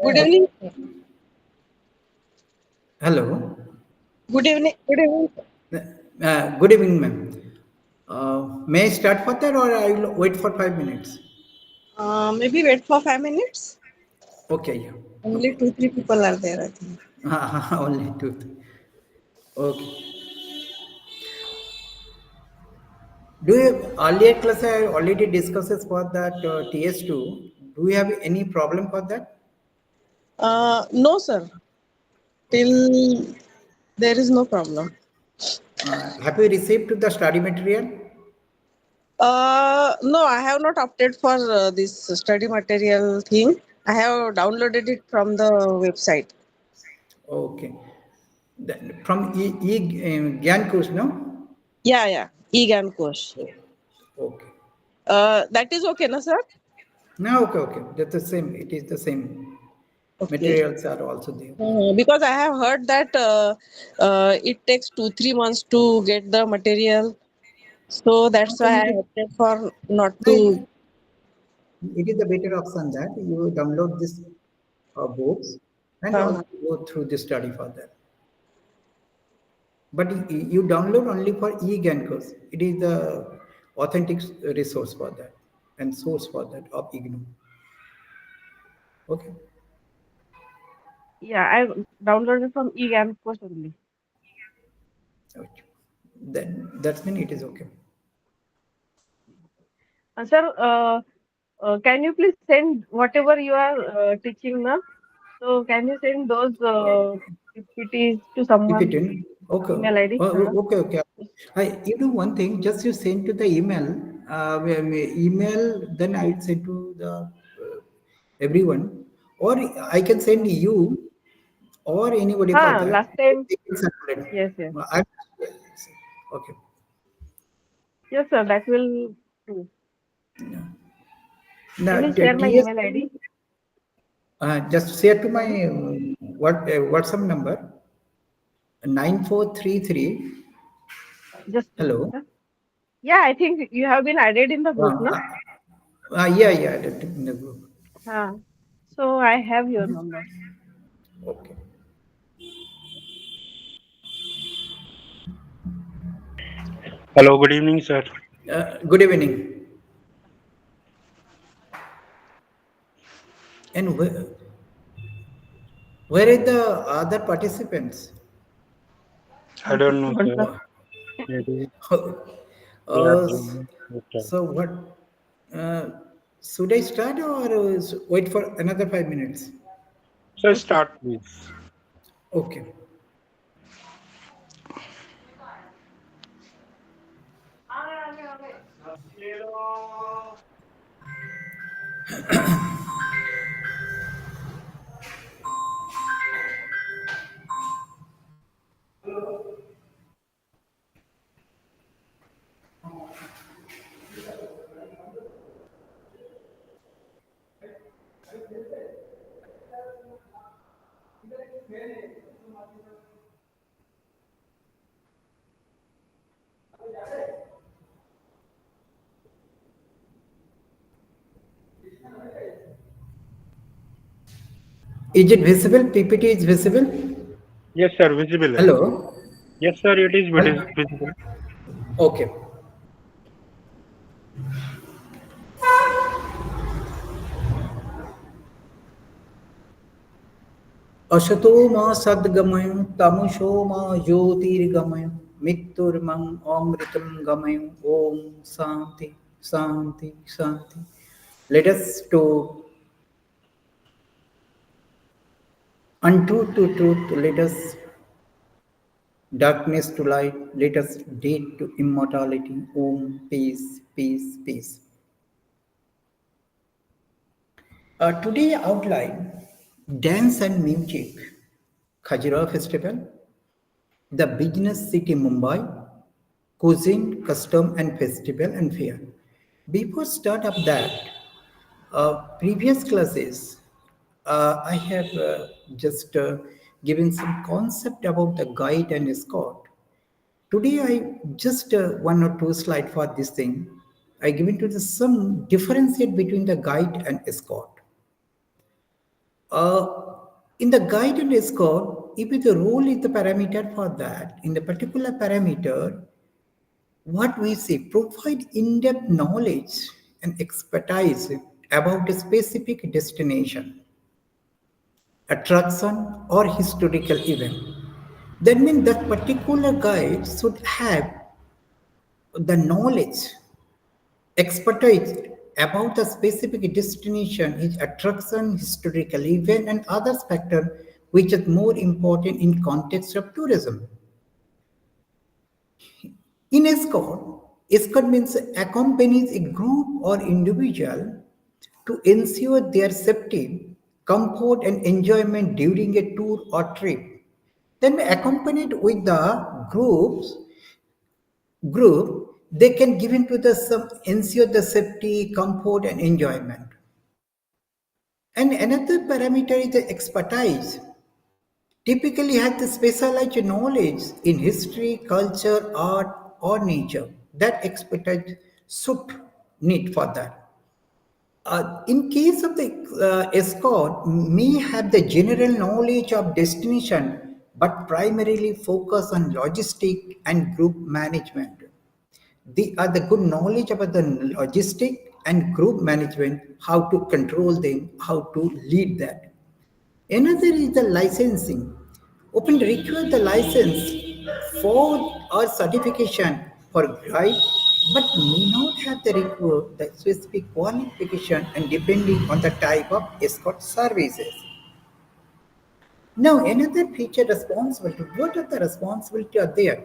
Good evening. Hello. Good evening. Good evening. Good evening, ma'am. May I start for that or I will wait for 5 minutes? Maybe wait for 5 minutes. Okay, yeah, no Only two, problem. three people are there, I think. Only two. Okay. Do you earlier class I already discusses for that TS-2? Do you have any problem for that? No, sir. Till there is no problem. Have you received the study material? No, I have not opted for this study material thing. I have downloaded it from the website. Okay. From Gyan course, no? Yeah, yeah. E-GAN course. Oh, okay. That is okay, na, sir? No, okay, okay. That's the same. It is the same. Okay. Materials are also there. Because I have heard that it takes 2, 3 months to get the material. So that's Okay, why it I is, opted for not to. no, it is a better option that you download this books and Uh, also go through the study for that. But you download only for e-GAN course. It is the authentic resource for that and source for that of IGNOU. Okay. yeah, I downloaded from eGAM course only. Okay. Then that's mean it is okay. Sir, can you please send whatever you are teaching now? So can you send those PPTs to If it someone in okay, email ID? okay, okay. You do one thing. Just you send to the email. Email. Then I send to the everyone, or I can send you or anybody for that. Last time. They can circulate. Yes, yes. Okay. Yes, sir, that will do. Now Can you share my TS email ID? just share to my WhatsApp number 9433. Just a minute. Hello. Sir. Yeah, I think you have been added in the Uh, group, no? yeah, yeah, in the group. Uh, so I have your number. Okay. Hello, good evening, sir. Good evening. And where are the other participants? I don't know, Don't sir. know. Uh, Maybe they are uh, joining later. so what? Uh, should I start or wait for another 5 minutes? So Okay. start, please. Okay. Is it visible? PPT is visible? Yes, sir, visible. Hai. Hello? Yes, sir, it is Hello? visible. Okay. असतो मा सद्गमय तमसो मा ज्योतिर्गमय मृत्युर्मं अमृतं गमय ओम शांति शांति शांति. Let us to untruth to truth. Let us darkness to light. Let us death to immortality. Om peace peace peace. Today outline dance and music. Khajuraho Festival, the business city Mumbai, cuisine, custom and festival and fair. Before start of that, previous classes, I have just given some concept about the guide and escort. Today I just one or two slide for this thing. I given to the some differentiate between the guide and escort. Uh, in the guide and escort, if the role is the parameter for that, in the particular parameter, what we say provide in-depth knowledge and expertise about a specific destination, attraction, or historical event. That means that particular guide should have the knowledge, expertise about the specific destination, its attraction, historical event, and other factors which is more important in context of tourism. In escort means accompanies a group or individual to ensure their safety, comfort, and enjoyment during a tour or trip. Then accompanied with the group, they can give into the ensure the safety, comfort, and enjoyment. And another parameter is the expertise. Typically has the specialized knowledge in history, culture, art, or nature. That expertise should need for that. In case of the escort, may have the general knowledge of destination, but primarily focus on logistic and group management. They are the good knowledge about the logistic and group management, how to control them, how to lead that. Another is the licensing. Open require the license for or certification for guide, but may not have the require the specific qualification and depending on the type of escort services. Now, another feature responsibility. What are the responsibility are there?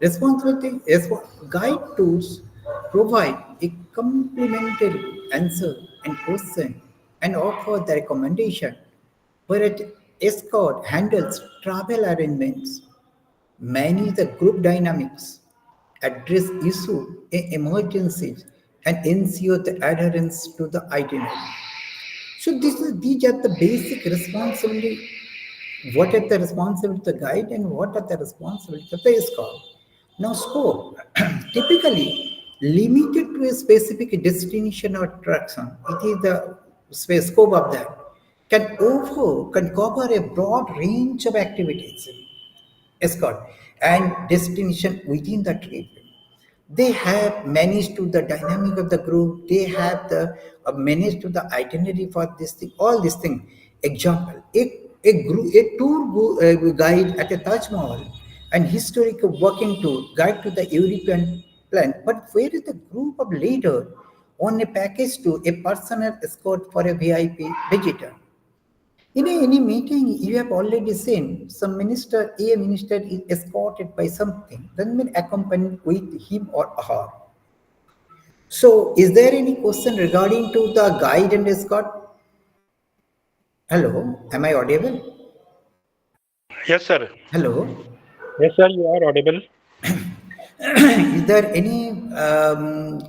Responsibility is what guide tools provide a complementary answer and question and offer the recommendation. Whereas escort handles travel arrangements, manage the group dynamics, address issues in emergencies, and ensure the adherence to the itinerary. So these are the basic responsibility. What are the responsibility of the guide and what are the responsibility of the escort? Now, scope typically limited to a specific destination or attraction. It is the scope of that can cover a broad range of activities escort and destination within the trip. They have managed to the dynamic of the group. They have the managed to the itinerary for this thing. All this thing. Example: a guide at a Taj Mahal, and historical walking tour guide to the European plant. But where is the group of leader on a package to a personal escort for a VIP visitor? In any meeting, you have already seen a minister is escorted by something, then been accompanied with him or her. So, is there any question regarding to the guide and escort? Hello, am I audible? Yes, sir. Hello, Yes, sir, you are audible. is there any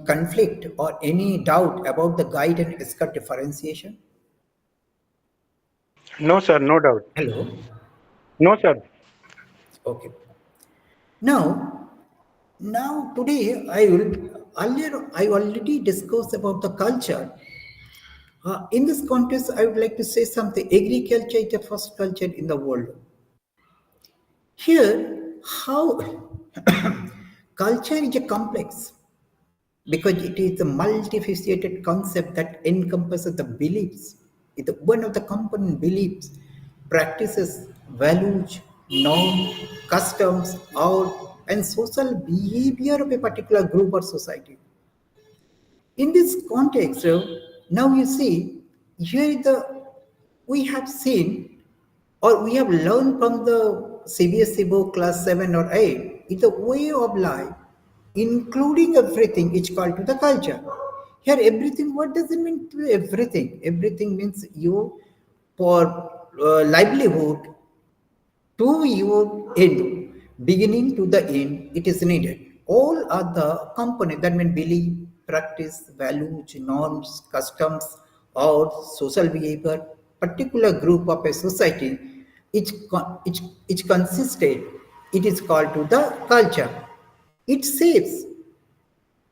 conflict or any doubt about the guide and escort differentiation? No, sir, no doubt. Hello, No, sir. okay. Now, now today I will earlier I already discussed about the culture. In this context, I would like to say something. Agriculture is the first culture in the world. Here, how culture is a complex because it is a multifaceted concept that encompasses the beliefs. It's one of the component beliefs, practices, values, norms, customs, art, and social behavior of a particular group or society. In this context, now you see, here is the we have seen or we have learned from the CBSE book class 7 or 8 is the way of life, including everything is called to the culture. Here, everything, what does it mean to everything? Everything means you for livelihood to your end, beginning to the end, it is needed. All other components that mean belief, practice, values, norms, customs, or social behavior, particular group of a society, each consisted, it is called to the culture. It saves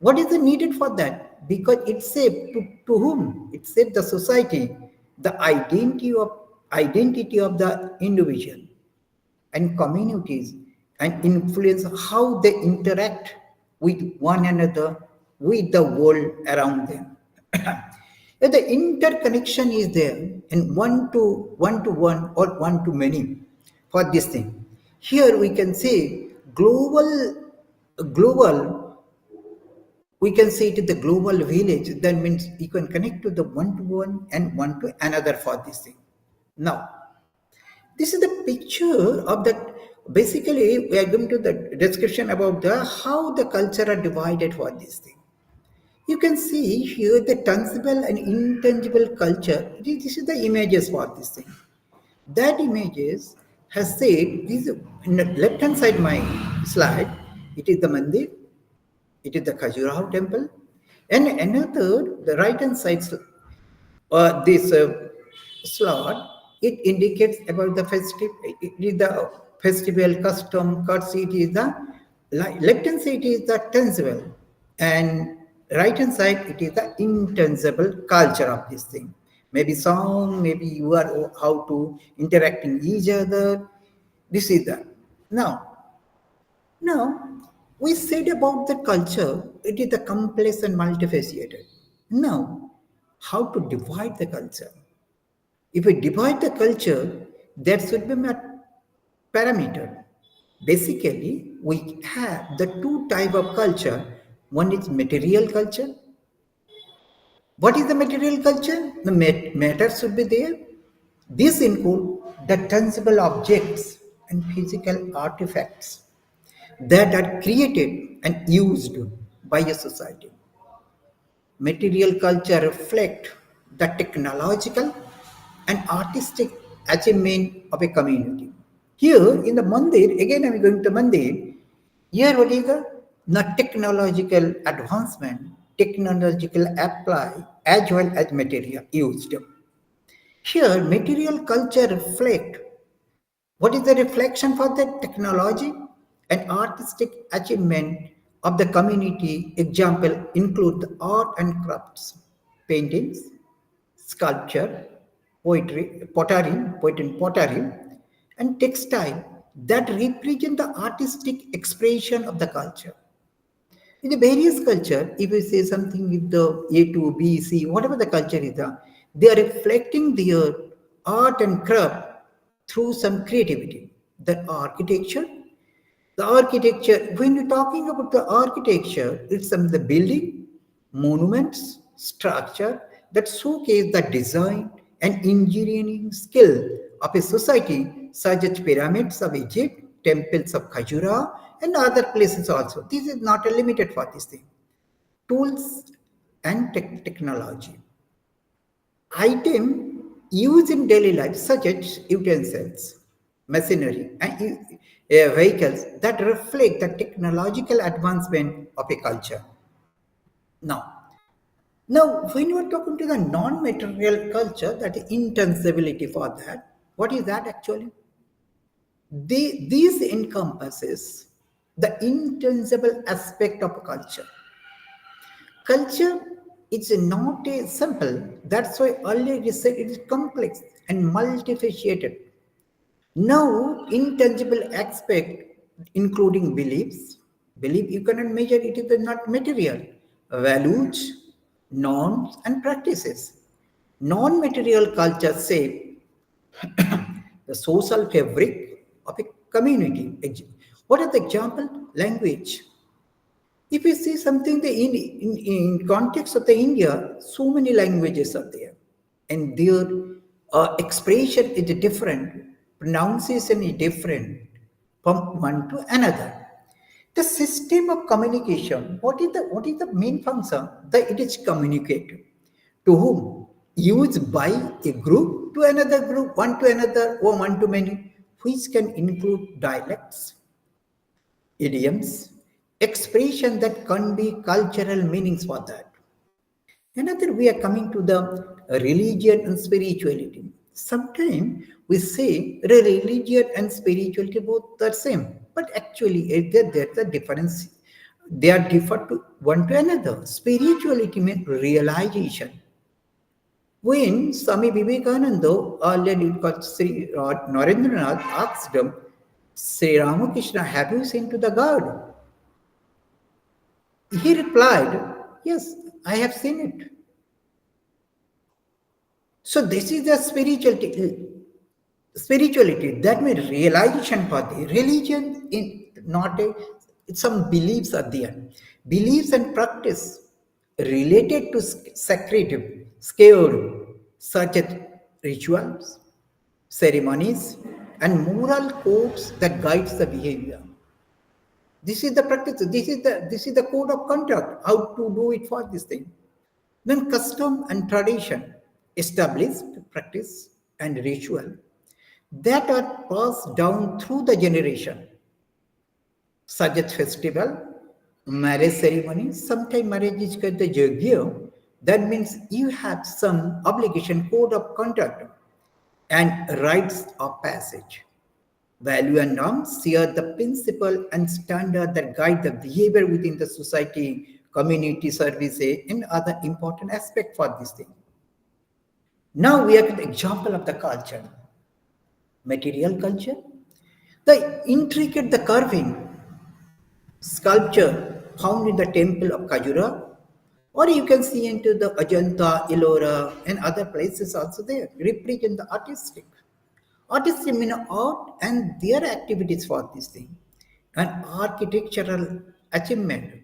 what is the needed for that? Because it saved to whom? It saved the society, the identity of identity of the individual and communities and influence how they interact with one another, with the world around them. If the interconnection is there and one or one to many for this thing. Here we can say global, we can say it is the global village. That means you can connect to the one to one and one to another for this thing. Now, this is the picture of that. Basically, we are going to the description about the how the culture are divided for this thing. You can see here the tangible and intangible culture. This is the images for this thing. That images has said this in the left hand side my slide. It is the mandir. It is the Khajuraho temple, and another the right hand side this slot, it indicates about the festive, it is the festival custom, courtesy, it is the left hand side is the tangible, and right hand side it is the intangible culture of this thing. Maybe song, maybe you are how to interacting each other. This is the now, we said about the culture, it is the complex and multifaceted. Now, how to divide the culture? If we divide the culture, there should be a parameter. Basically, we have the two type of culture. One is material culture. What is the material culture? The matter should be there. This include the tangible objects and physical artifacts that are created and used by a society. Material culture reflect the technological and artistic achievement of a community. Here in the mandir, again I am going to mandir, here what is the technological advancement, technological apply as well as material used. Here material culture reflect what is the reflection for the technology and artistic achievement of the community? Example include the art and crafts, paintings, sculpture, pottery, and textile that represent the artistic expression of the culture. In the various culture, if we say something with the A2, B, C, whatever the culture is, they are reflecting their art and craft through some creativity. The architecture, when you're talking about the architecture, it's some the building, monuments, structure that showcase the design and engineering skill of a society such as pyramids of Egypt, temples of Khajura, and other places also. This is not limited for this thing. Tools and technology. Item used in daily life such as utensils, machinery, and vehicles that reflect the technological advancement of a culture. Now, when you are talking to the non-material culture, that is intangibility for that, what is that actually? These encompasses the intangible aspect of culture. Culture is not a simple, that's why earlier we said it is complex and multifaceted. Now, intangible aspect including beliefs, belief you cannot measure, it is not material, values, norms and practices. Non-material culture shape the social fabric of a community. What are the example? Language. If you see something in context of the India, so many languages are there, and their expression is different, pronunciation is different from one to another. The system of communication, what is the main function? That it is communicated. To whom? Used by a group to another group, one to another, or one to many, which can include dialects, idioms, expression that can be cultural meanings for that. Another, we are coming to the religion and spirituality. Sometimes we say religion and spirituality both are same, but actually there's a difference. They are different to one to another. Spirituality means realization. When Swami Vivekananda, earlier called Sri Narendranath, asked him, Sri Ramakrishna, have you seen to the God? He replied, yes, I have seen it. So this is the spirituality that means realization for the religion in not a some beliefs are there. Beliefs and practice related to sacred, scared, such as rituals, ceremonies, and moral codes that guides the behavior. This is the practice. This is the code of conduct. How to do it for this thing. Then custom and tradition, established practice and ritual that are passed down through the generation, such as festival, marriage ceremony. Sometimes marriage is called the yajna. That means you have some obligation, code of conduct, and rites of passage. Value and norms share the principle and standard that guide the behavior within the society, community services, and other important aspects for this thing. Now we have an example of the culture, material culture, the intricate the carving, sculpture found in the temple of Kajura, or you can see into the Ajanta, Ellora, and other places also there, represent the artistic. Artists mean art and their activities for this thing, an architectural achievement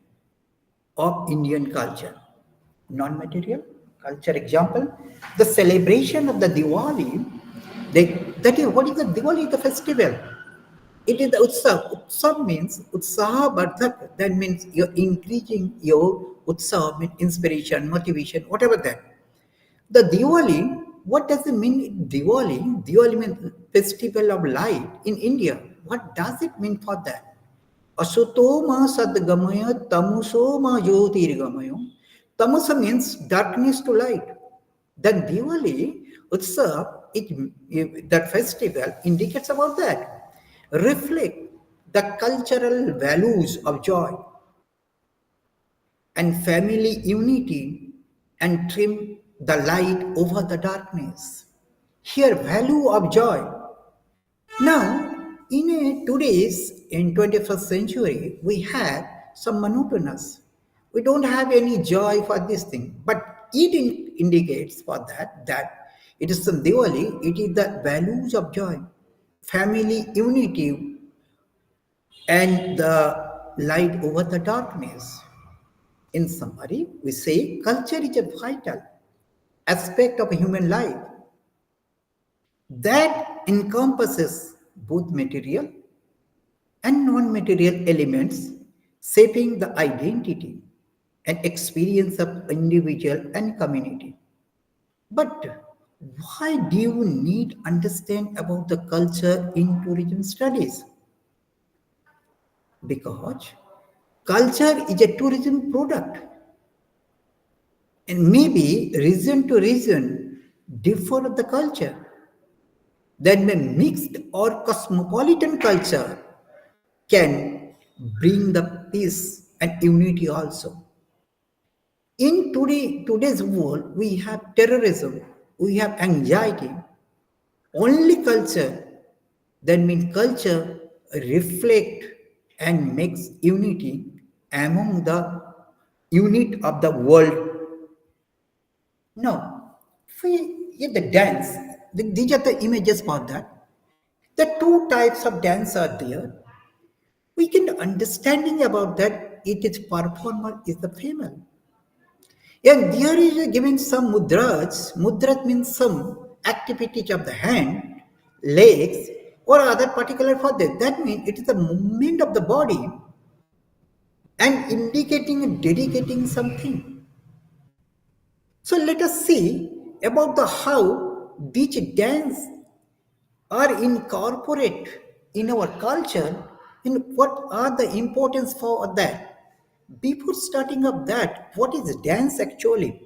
of Indian culture. Non-material culture example, the celebration of the Diwali, that is what is the Diwali? The festival. It is the Utsav. Utsav means Utsaha Bardhak. That means you're increasing your Utsav, means inspiration, motivation, whatever that. The Diwali, what does it mean? Diwali? Diwali means festival of light in India. What does it mean for that? Asutoma sadgamaya tamusoma jyotirgamaya. Tamusa means darkness to light. Then Diwali Utsav, that festival indicates about that. Reflect the cultural values of joy and family unity and trim the light over the darkness. Here, value of joy. Now, in 21st century, we have some monotonous. We don't have any joy for this thing, but it indicates for that it is some Diwali. It is the values of joy, family unity, and the light over the darkness. In summary, we say culture is a vital aspect of human life that encompasses both material and non-material elements, shaping the identity and experience of individual and community. But why do you need understand about the culture in tourism studies? Because culture is a tourism product, and maybe region to region differ the culture. That may mixed or cosmopolitan culture can bring the peace and unity also. In today's world, we have terrorism, we have anxiety. Only culture, that means culture reflect and makes unity among the unit of the world. Now, in the dance, these are the images for that. The two types of dance are there. We can understanding about that it is performer is the female. And there is given some mudras. Mudras means some activities of the hand, legs, or other particular for that. That means it is the movement of the body and indicating and dedicating something. So let us see about the how these dance are incorporate in our culture and what are the importance for that. Before starting up that, what is dance actually?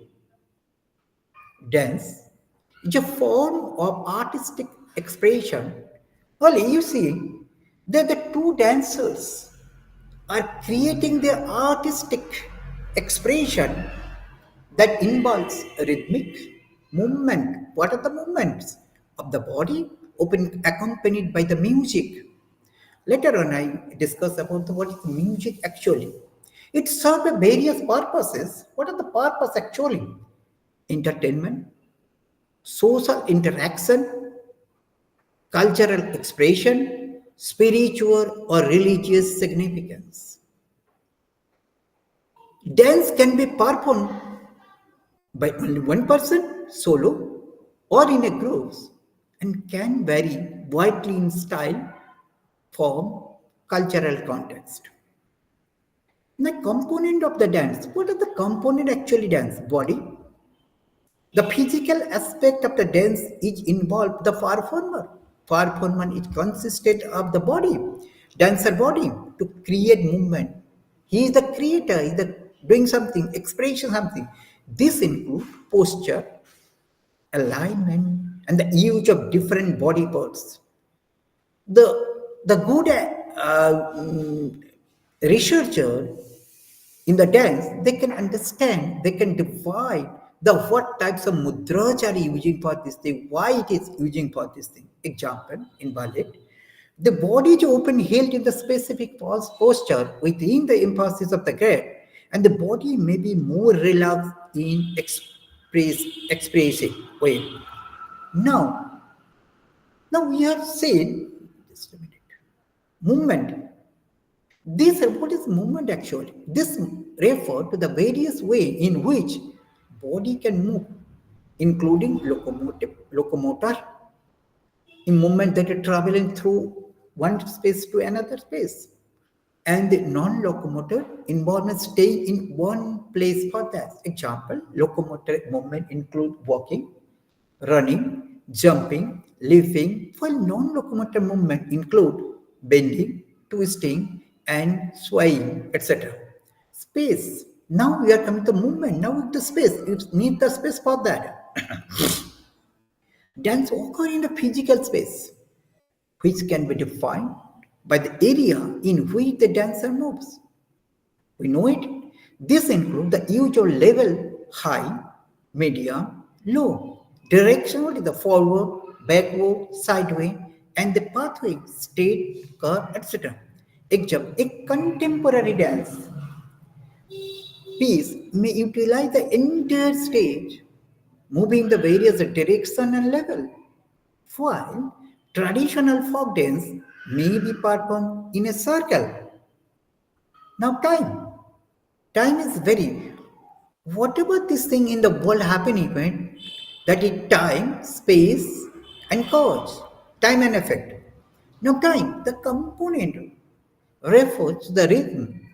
Dance is a form of artistic expression. Well, you see, the two dancers are creating their artistic expression that involves rhythmic, Movement. What are the movements of the body? Often accompanied by the music. Later on, I discuss about what is music actually. It serves various purposes. What are the purpose actually? Entertainment, social interaction, cultural expression, spiritual or religious significance. Dance can be performed by only one person, solo, or in a group, and can vary widely in style, form, cultural context. The component of the dance. What are the component actually dance? Body. The physical aspect of the dance is involved the performer. Performer is consisted of the body, dancer body to create movement. He is the creator, he is the doing something, expression something. This includes posture, alignment, and the use of different body parts. The good researcher in the dance, they can understand, they can divide the what types of mudras are using for this thing, why it is using for this thing. Example, in ballet, the body is open held in the specific posture within the emphasis of the grade, and the body may be more relaxed in expressive way. Now, now we have seen, just a minute, movement. This what is movement actually? This refer to the various way in which body can move, including locomotor, in movement that are traveling through one space to another space, and the non-locomotor involvement staying in one place for that. Example, locomotor movement include walking, running, jumping, leaping, while non-locomotor movement include bending, twisting, and swaying, etc. Space. Now we are coming to movement. Now it's the space. It needs the space for that. Dance occur in the physical space, which can be defined by the area in which the dancer moves. We know it. This includes the usual level high, medium, low, directionally the forward, backward, sideways, and the pathway, straight, curve, etc. Example, a contemporary dance piece may utilize the entire stage, moving the various direction and level, while traditional folk dance may be performed in a circle. Now time is very, whatever this thing in the world happening, right? That is time, space, and cause, time and effect. Now time, the component refers to the rhythm,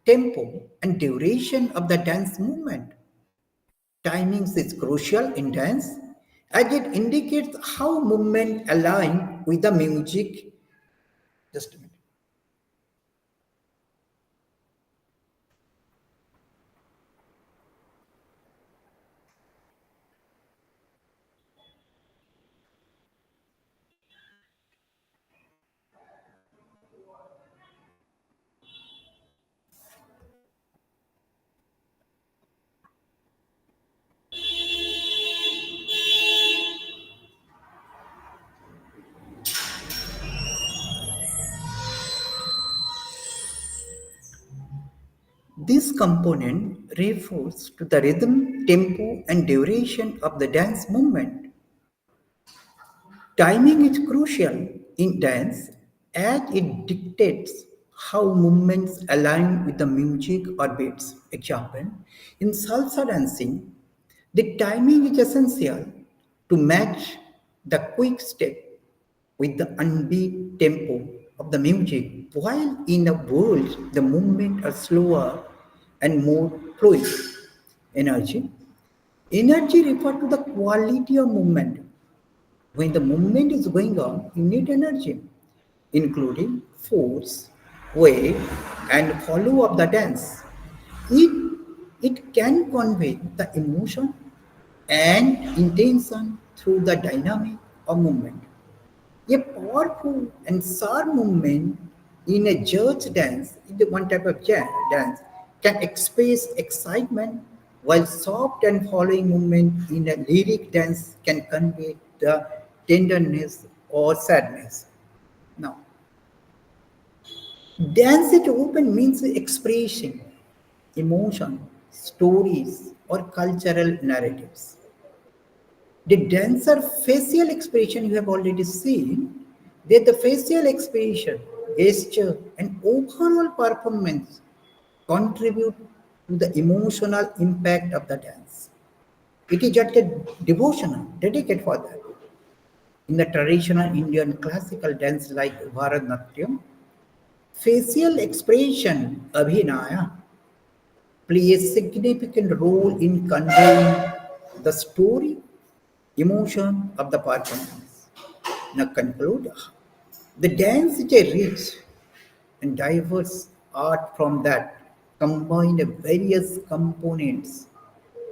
tempo, and duration of the dance movement. Timings is crucial in dance as it indicates how movement align with the music. Just a minute. This component refers to the rhythm, tempo, and duration of the dance movement. Timing is crucial in dance as it dictates how movements align with the music or beats. Example, in salsa dancing, the timing is essential to match the quick step with the unbeat tempo of the music, while in the world the movement are slower and more fluid. Energy. Energy refers to the quality of movement. When the movement is going on, you need energy, including force, weight, and follow of the dance. It, it can convey the emotion and intention through the dynamic of movement. A powerful and sharp movement in a church dance, in the one type of dance, can express excitement, while soft and following movement in a lyric dance can convey the tenderness or sadness. Now, dance it open means expression, emotion, stories, or cultural narratives. The dancer facial expression you have already seen, that the facial expression, gesture, and overall performance contribute to the emotional impact of the dance. It is just a devotional, dedicated for that. In the traditional Indian classical dance like Bharatanatyam, facial expression, abhinaya, play a significant role in conveying the story, emotion of the performance. Now conclude, the dance is a rich and diverse art from that combine the various components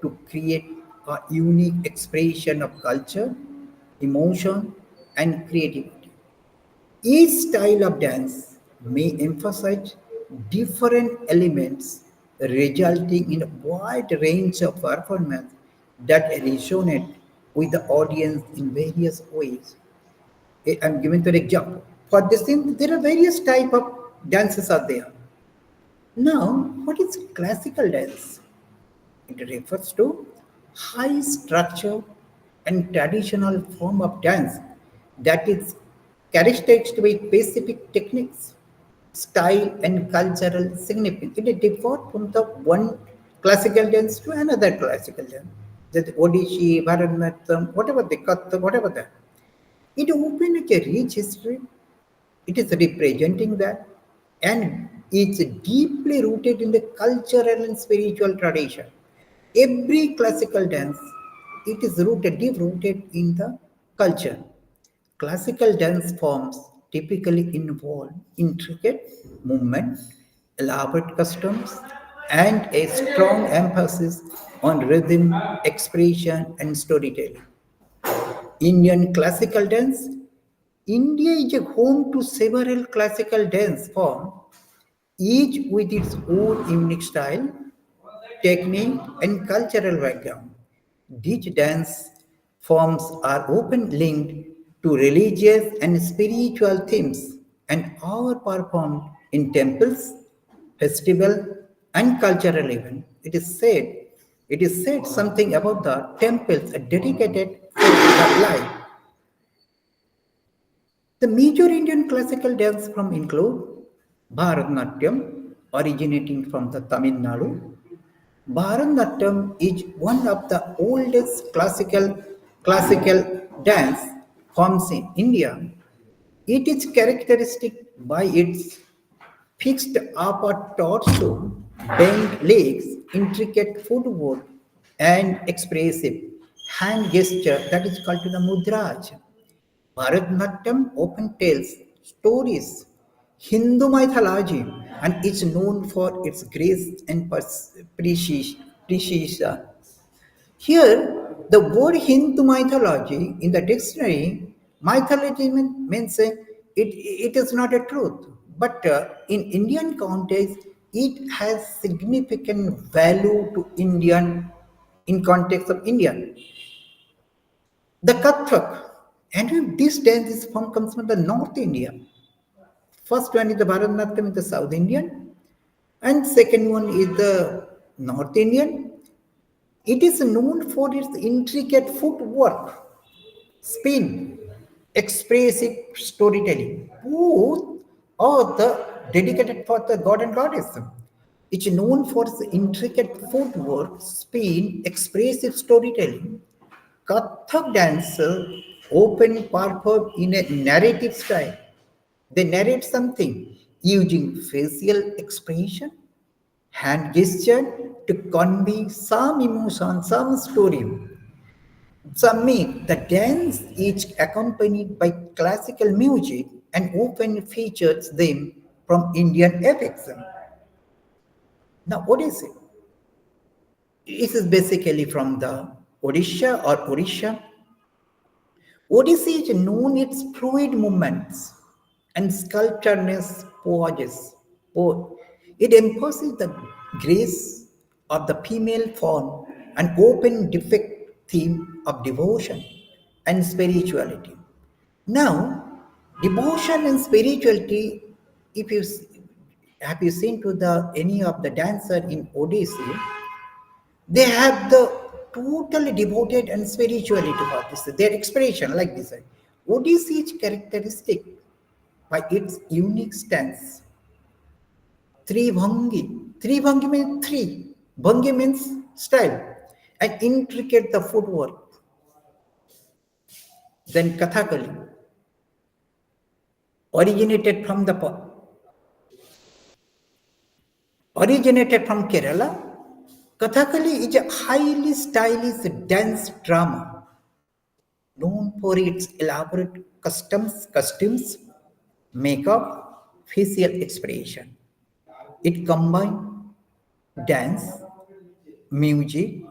to create a unique expression of culture, emotion, and creativity. Each style of dance may emphasize different elements, resulting in a wide range of performance that resonate with the audience in various ways. I'm giving you an example. For this thing, there are various type of dances are there. Now, what is classical dance? It refers to high structure and traditional form of dance that is characterized with specific techniques, style, and cultural significance. It differs from the one classical dance to another classical dance. That Odissi, Bharatanatyam, whatever the Kathak, whatever that. It opens a rich history. It is representing that, and it's deeply rooted in the cultural and spiritual tradition. Every classical dance, it is rooted, deep rooted in the culture. Classical dance forms typically involve intricate movement, elaborate customs, and a strong emphasis on rhythm, expression, and storytelling. Indian classical dance. India is a home to several classical dance forms, each with its own unique style, technique, and cultural background. These dance forms are often linked to religious and spiritual themes and are performed in temples, festival, and cultural events. It is said something about the temples dedicated to the life. The major Indian classical dance forms include Bharatanatyam, originating from the Tamil Nadu. Bharatanatyam is one of the oldest classical dance forms in India. It is characteristic by its fixed upper torso, bent legs, intricate footwork, and expressive hand gesture that is called the mudraj. Bharatanatyam often tells stories, Hindu mythology, and is known for its grace and precision. Here, the word Hindu mythology in the dictionary, mythology means it is not a truth, but in Indian context, it has significant value to Indian in context of Indian. The Kathak, and this dance is from comes from the North India. First one is the Bharatanatyam in the South Indian, and second one is the North Indian. It is known for its intricate footwork, spin, expressive storytelling. Both are the dedicated for the god and goddess. It's known for its intricate footwork, spin, expressive storytelling. Kathak dancer often perform in a narrative style. They narrate something using facial expression, hand gesture to convey some emotion, some story. Some the dance is accompanied by classical music and often features them from Indian epics. Now, what is it? This is basically from the Odisha or Orisha. Odissi is known its fluid movements and sculptureness poses. It emphasizes the grace of the female form an open defect theme of devotion and spirituality. Now, devotion and spirituality, if you have you seen to the any of the dancer in Odyssey, they have the totally devoted and spirituality for this. Their expression like this. Odyssey is characteristic by its unique stance. Tribhangi. Tribhangi means three. Bhangi means style. And intricate the footwork. Then Kathakali originated from the originated from Kerala. Kathakali is a highly stylish dance drama known for its elaborate costumes, makeup, facial expression. It combines dance, music,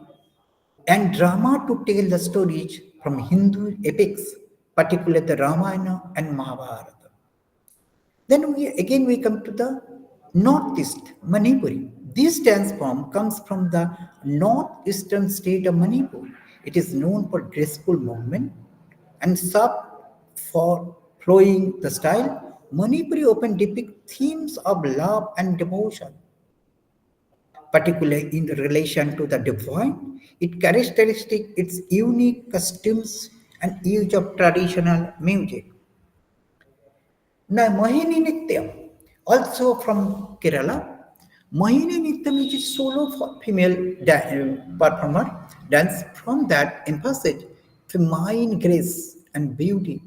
and drama to tell the stories from Hindu epics, particularly the Ramayana and Mahabharata. Then we come to the northeast, Manipuri. This dance form comes from the northeastern state of Manipur. It is known for graceful movement and soft for flowing the style. Manipuri often depict themes of love and devotion, particularly in relation to the divine. It characteristic its unique costumes and use of traditional music. Now, Mohini Nityam, also from Kerala. Mohini Nityam is a solo female performer dance from that emphasis feminine grace and beauty.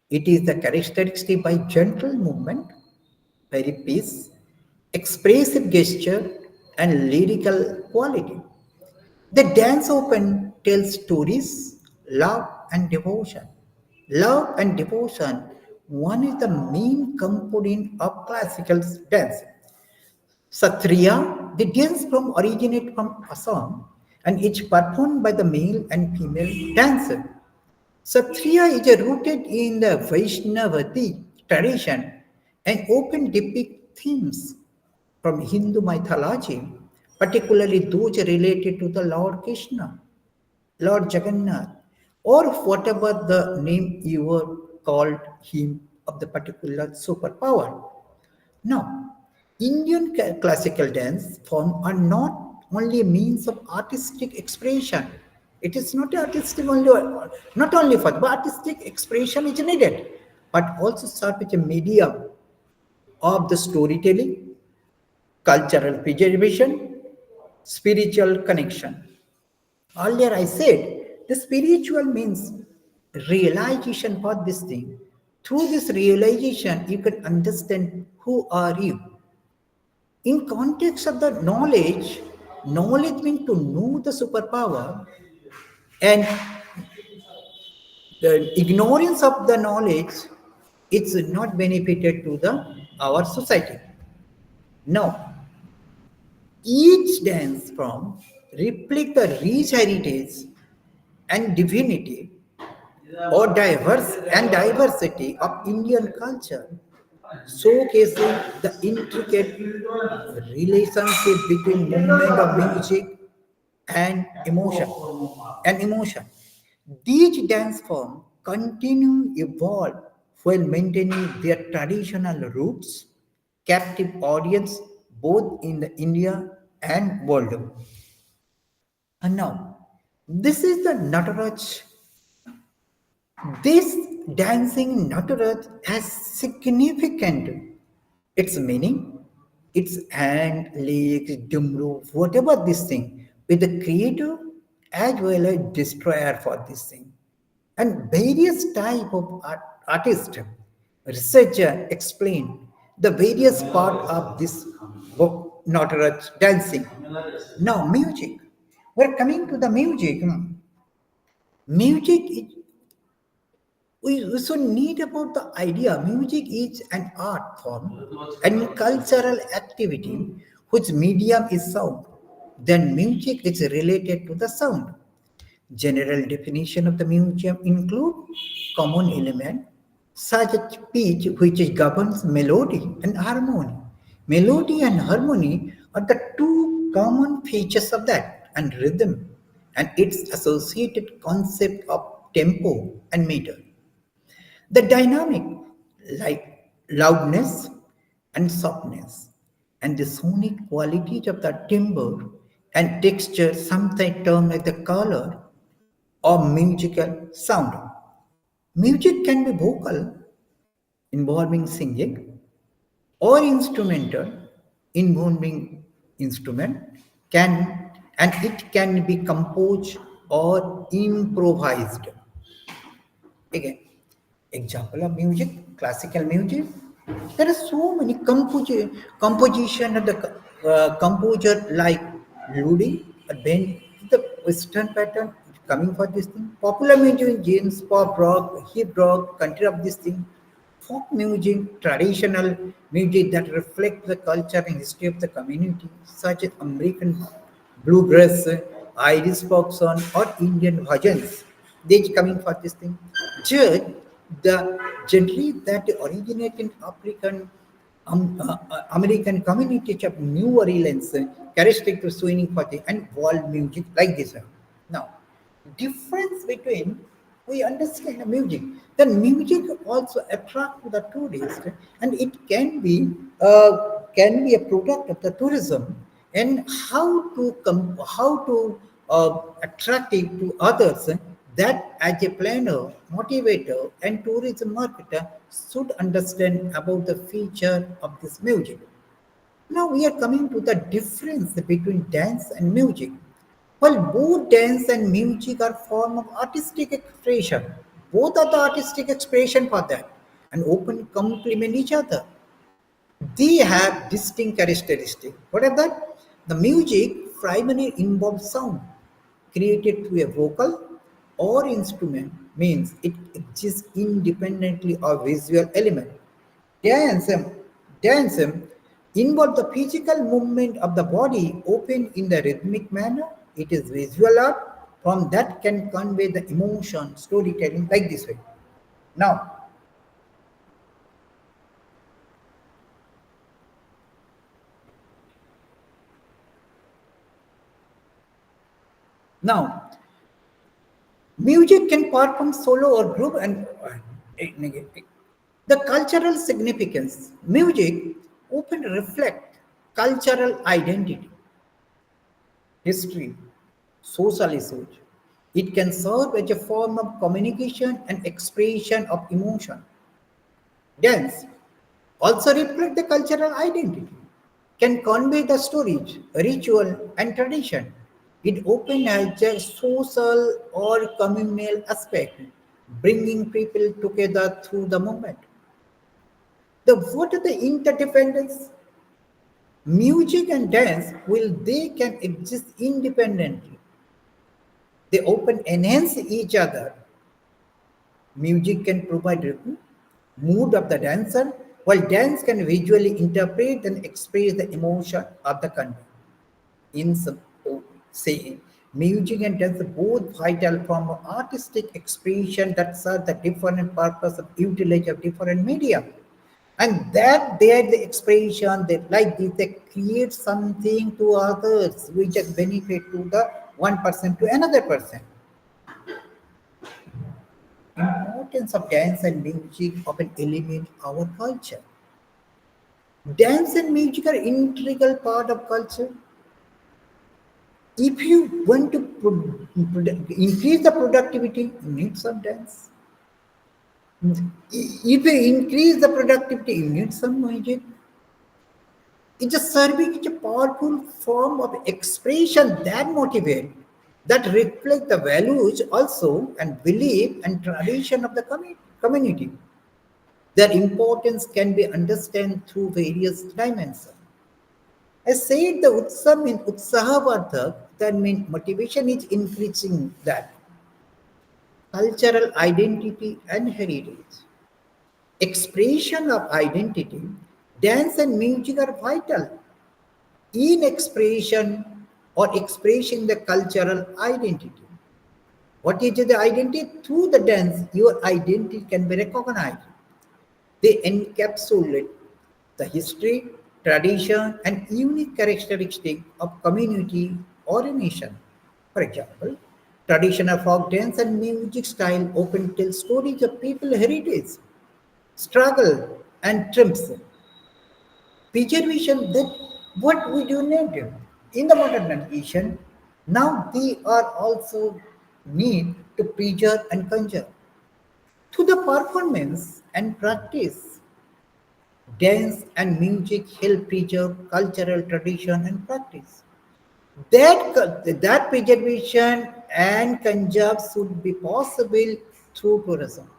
It is the characteristic by gentle movement, very peace, expressive gesture, and lyrical quality. The dance often tells stories, love and devotion. Love and devotion, one is the main component of classical dance. Satriya, the dance from originate from Assam and it's performed by the male and female dancer. Satriya is rooted in the Vaishnavati tradition and often depict themes from Hindu mythology, particularly those related to the Lord Krishna, Lord Jagannath, or whatever the name you were called him of the particular superpower. Now, Indian classical dance form are not only a means of artistic expression. It is not artistic only, not only for but artistic expression is needed, but also serve as a medium of the storytelling, cultural preservation, spiritual connection. Earlier I said the spiritual means realization for this thing. Through this realization, you can understand who are you. In context of the knowledge, knowledge means to know the superpower, and the ignorance of the knowledge it's not benefited to the our society. Now, each dance form reflect the rich heritage and divinity or diversity of Indian culture, showcasing the intricate relationship between movement of music and emotion. These dance forms continue evolve while maintaining their traditional roots, captive audience both in the India and world. And now, this is the Nataraj. This dancing Nataraj has significant its meaning, its hand, legs, dumru, whatever this thing, with the creator as well as destroyer for this thing. And various type of artist, researcher explain the various part of this book, Nataraj dancing. Now, music. We're coming to the music. Music is we also need about the idea music is an art form and cultural activity whose medium is sound. Then music is related to the sound. General definition of the medium include common element such as pitch which governs melody and harmony. Melody and harmony are the two common features of that and rhythm. and its associated concept of tempo and meter. The dynamic, like loudness and softness, and the sonic qualities of the timbre and texture, sometimes termed as the color or musical sound. Music can be vocal, involving singing, or instrumental, involving instrument, can and it can be composed or improvised. Again, example of music, classical music. There are so many composition of the composer like Ludi, then the Western pattern coming for this thing. Popular music, James pop rock, hip rock, country of this thing. Folk music, traditional music that reflect the culture and history of the community, such as American bluegrass, Irish folk song, or Indian bhajans. They coming for this thing. Third, the genre that originate in American communities of New Orleans, characteristic to swinging party and world music like this one. Now, difference between we understand the music. Then music also attract the tourist, and it can be a product of the tourism. And how to attract it to others. That as a planner, motivator, and tourism marketer should understand about the feature of this music. Now we are coming to the difference between dance and music. While both dance and music are form of artistic expression, both are the artistic expression for that and open complement each other. They have distinct characteristics. What are that? The music primarily involves sound created through a vocal or instrument, means it exists independently of visual element. Dance, dance involves the physical movement of the body open in the rhythmic manner. It is visual art from that can convey the emotion, storytelling like this way. Now, now music can perform solo or group and the cultural significance. Music often reflect cultural identity, history, social issues. It can serve as a form of communication and expression of emotion. Dance also reflect the cultural identity, can convey the stories, ritual, and tradition. It often has a social or communal aspect, bringing people together through the movement. What are the interdependence? Music and dance will they can exist independently. They often enhance each other. Music can provide rhythm, mood of the dancer, while dance can visually interpret and express the emotion of the content. In some saying, music and dance are both vital from artistic expression that serve the different purpose of utilize of different media. And that they are the expression that like this, they create something to others which is benefit to the one person to another person. Importance of dance and music of an element our culture. Dance and music are integral part of culture. If you want to increase the productivity, you need some dance. If you increase the productivity, you need some music. It's a serving, it's a powerful form of expression that motivate, that reflect the values also and belief and tradition of the community. Their importance can be understood through various dimensions. I said the Utsav means Utsahavardhak, that means motivation is increasing that. Cultural identity and heritage. Expression of identity, dance and music are vital in expression or expressing the cultural identity. What is the identity? Through the dance, your identity can be recognized. They encapsulate the history, tradition, and unique characteristic of community or a nation. For example, Traditional folk dance and music style often tell stories of people heritage, struggle, and triumphs. Preservation that what we do need in the modern education. Now they are also need to preserve and conserve. Through the performance and practice, dance and music help preserve cultural tradition and practice. That preservation and conserve should be possible through tourism.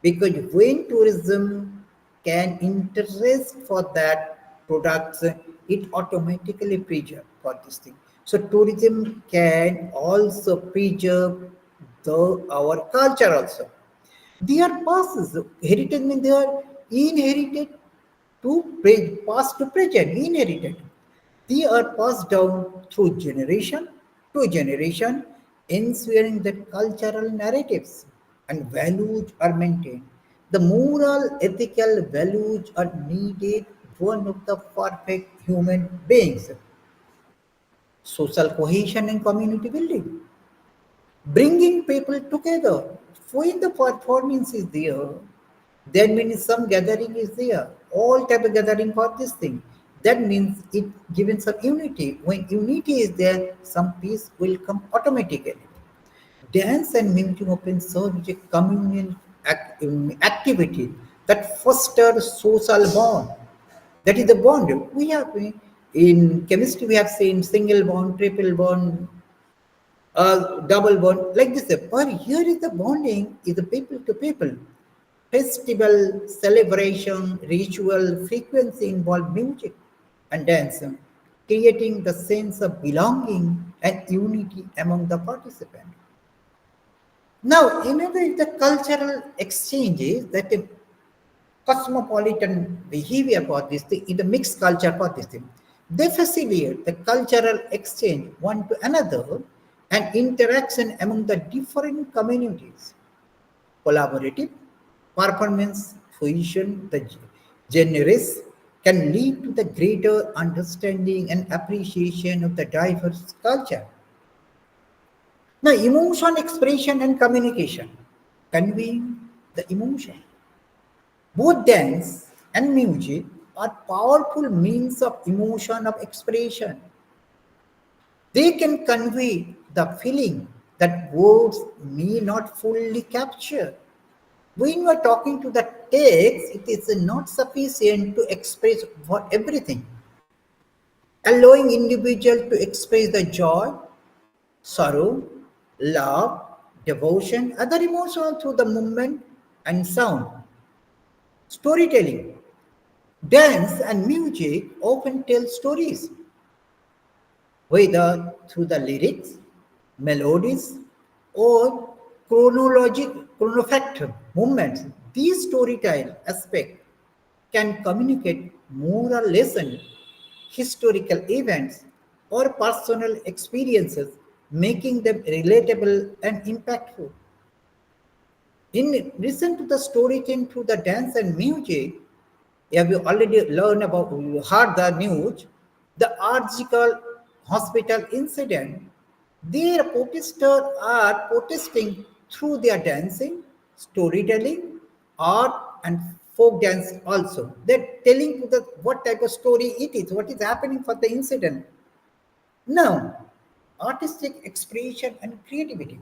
Because when tourism can interest for that products, it automatically preserve for this thing. So tourism can also preserve our culture also. They are passes. Heritage means they are inherited past to present, inherited. They are passed down through generation to generation, ensuring that cultural narratives and values are maintained. The moral, ethical values are needed one of the perfect human beings. Social cohesion and community building, bringing people together. When the performance is there, that means some gathering is there. All type of gathering for this thing. That means it given some unity. When unity is there, some peace will come automatically. Dance and music often serve as a communal activity that fosters social bond. That is the bond. We have in chemistry we have seen single bond, triple bond, double bond like this. But here is the bonding is the people to people. Festival, celebration, ritual, frequency involve music and dance, creating the sense of belonging and unity among the participants. Now, another the cultural exchanges that a cosmopolitan behavior for this thing, in the mixed culture for this thing. They facilitate the cultural exchange one to another and interaction among the different communities. Collaborative performance fusion, the genres can lead to the greater understanding and appreciation of the diverse culture. Now, emotion expression and communication, conveying the emotion. Both dance and music are powerful means of emotion of expression. They can convey the feeling that words may not fully capture. When you are talking to the text, it is not sufficient to express for everything. Allowing individual to express the joy, sorrow, love, devotion, other emotions through the movement and sound. Storytelling. Dance and music often tell stories, whether through the lyrics, melodies, or chronofactor movements. These storytell aspects can communicate moral lessons, historical events, or personal experiences, making them relatable and impactful. In addition to the storytelling through the dance and music, have you already learned about, you heard the news, the article hospital incident, their protesters are protesting through their dancing, storytelling, art, and folk dance also. They're telling to the what type of story it is, what is happening for the incident. Now, artistic expression and creativity.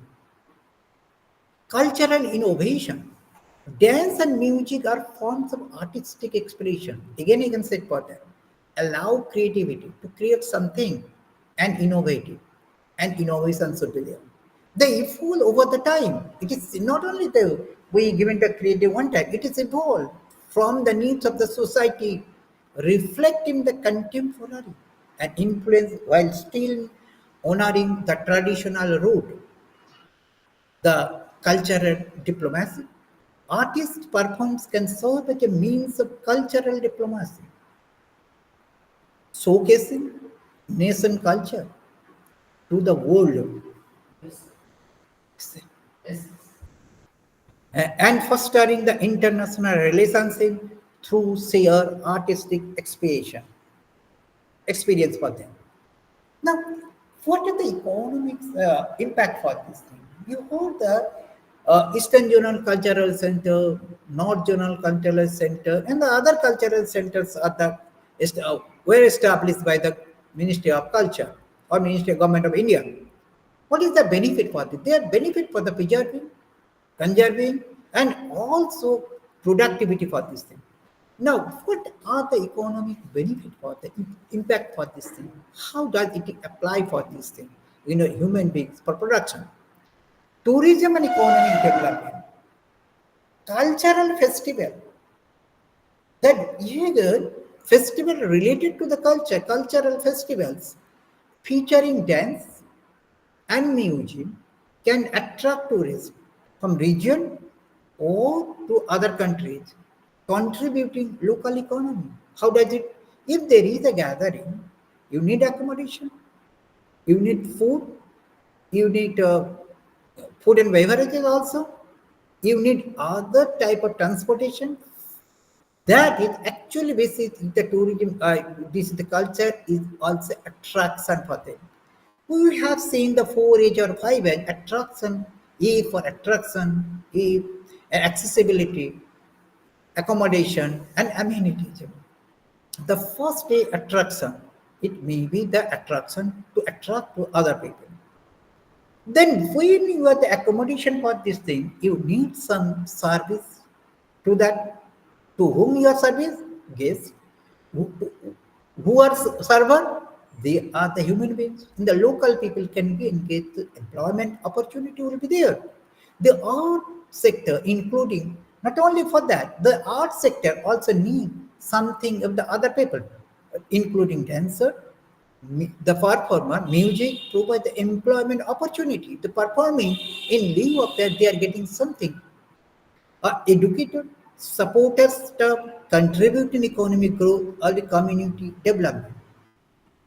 Cultural innovation. Dance and music are forms of artistic expression. Again, I can say for that. Allow creativity to create something and innovative. And innovation should be there. They evolve over the time. It is not only the we given the creative one time, it is evolved from the needs of the society, reflecting the contemporary and influence while still honoring the traditional root, the cultural diplomacy. Artist performs can serve as a means of cultural diplomacy, showcasing nation culture to the world and fostering the international relationship through shared artistic experience for them. Now, What are the economic impact for this thing? You heard the Eastern Zonal Cultural Center, North Zonal Cultural Center, and the other cultural centers are were established by the Ministry of Culture or Ministry of Government of India. What is the benefit for this? They are benefit for the preserving, conserving, and also productivity for this thing. Now, what are the economic benefit for the impact for this thing? How does it apply for this thing? Human beings for production, tourism and economic development, cultural festival. That either festival related to the culture, cultural festivals featuring dance and music can attract tourists from region or to other countries, contributing local economy. How does it? If there is a gathering, you need accommodation, you need food, you need food and beverages also, you need other type of transportation. That is actually basically the tourism. This the culture is also attraction for them. We have seen the 4H or 5H attraction, A for attraction, A accessibility, accommodation, and amenities. The first day attraction, it may be the attraction to attract to other people. Then when you are the accommodation for this thing, you need some service to that. To whom you are service? Guests. Who, who are server? They are the human beings. And the local people can be engaged. Employment opportunity will be there. The art sector, including not only for that, the art sector also need something of the other people, including dancer, the performer, music provide the employment opportunity. The performing in lieu of that, they are getting something. Educated supporters staff contribute in economic growth or the community development.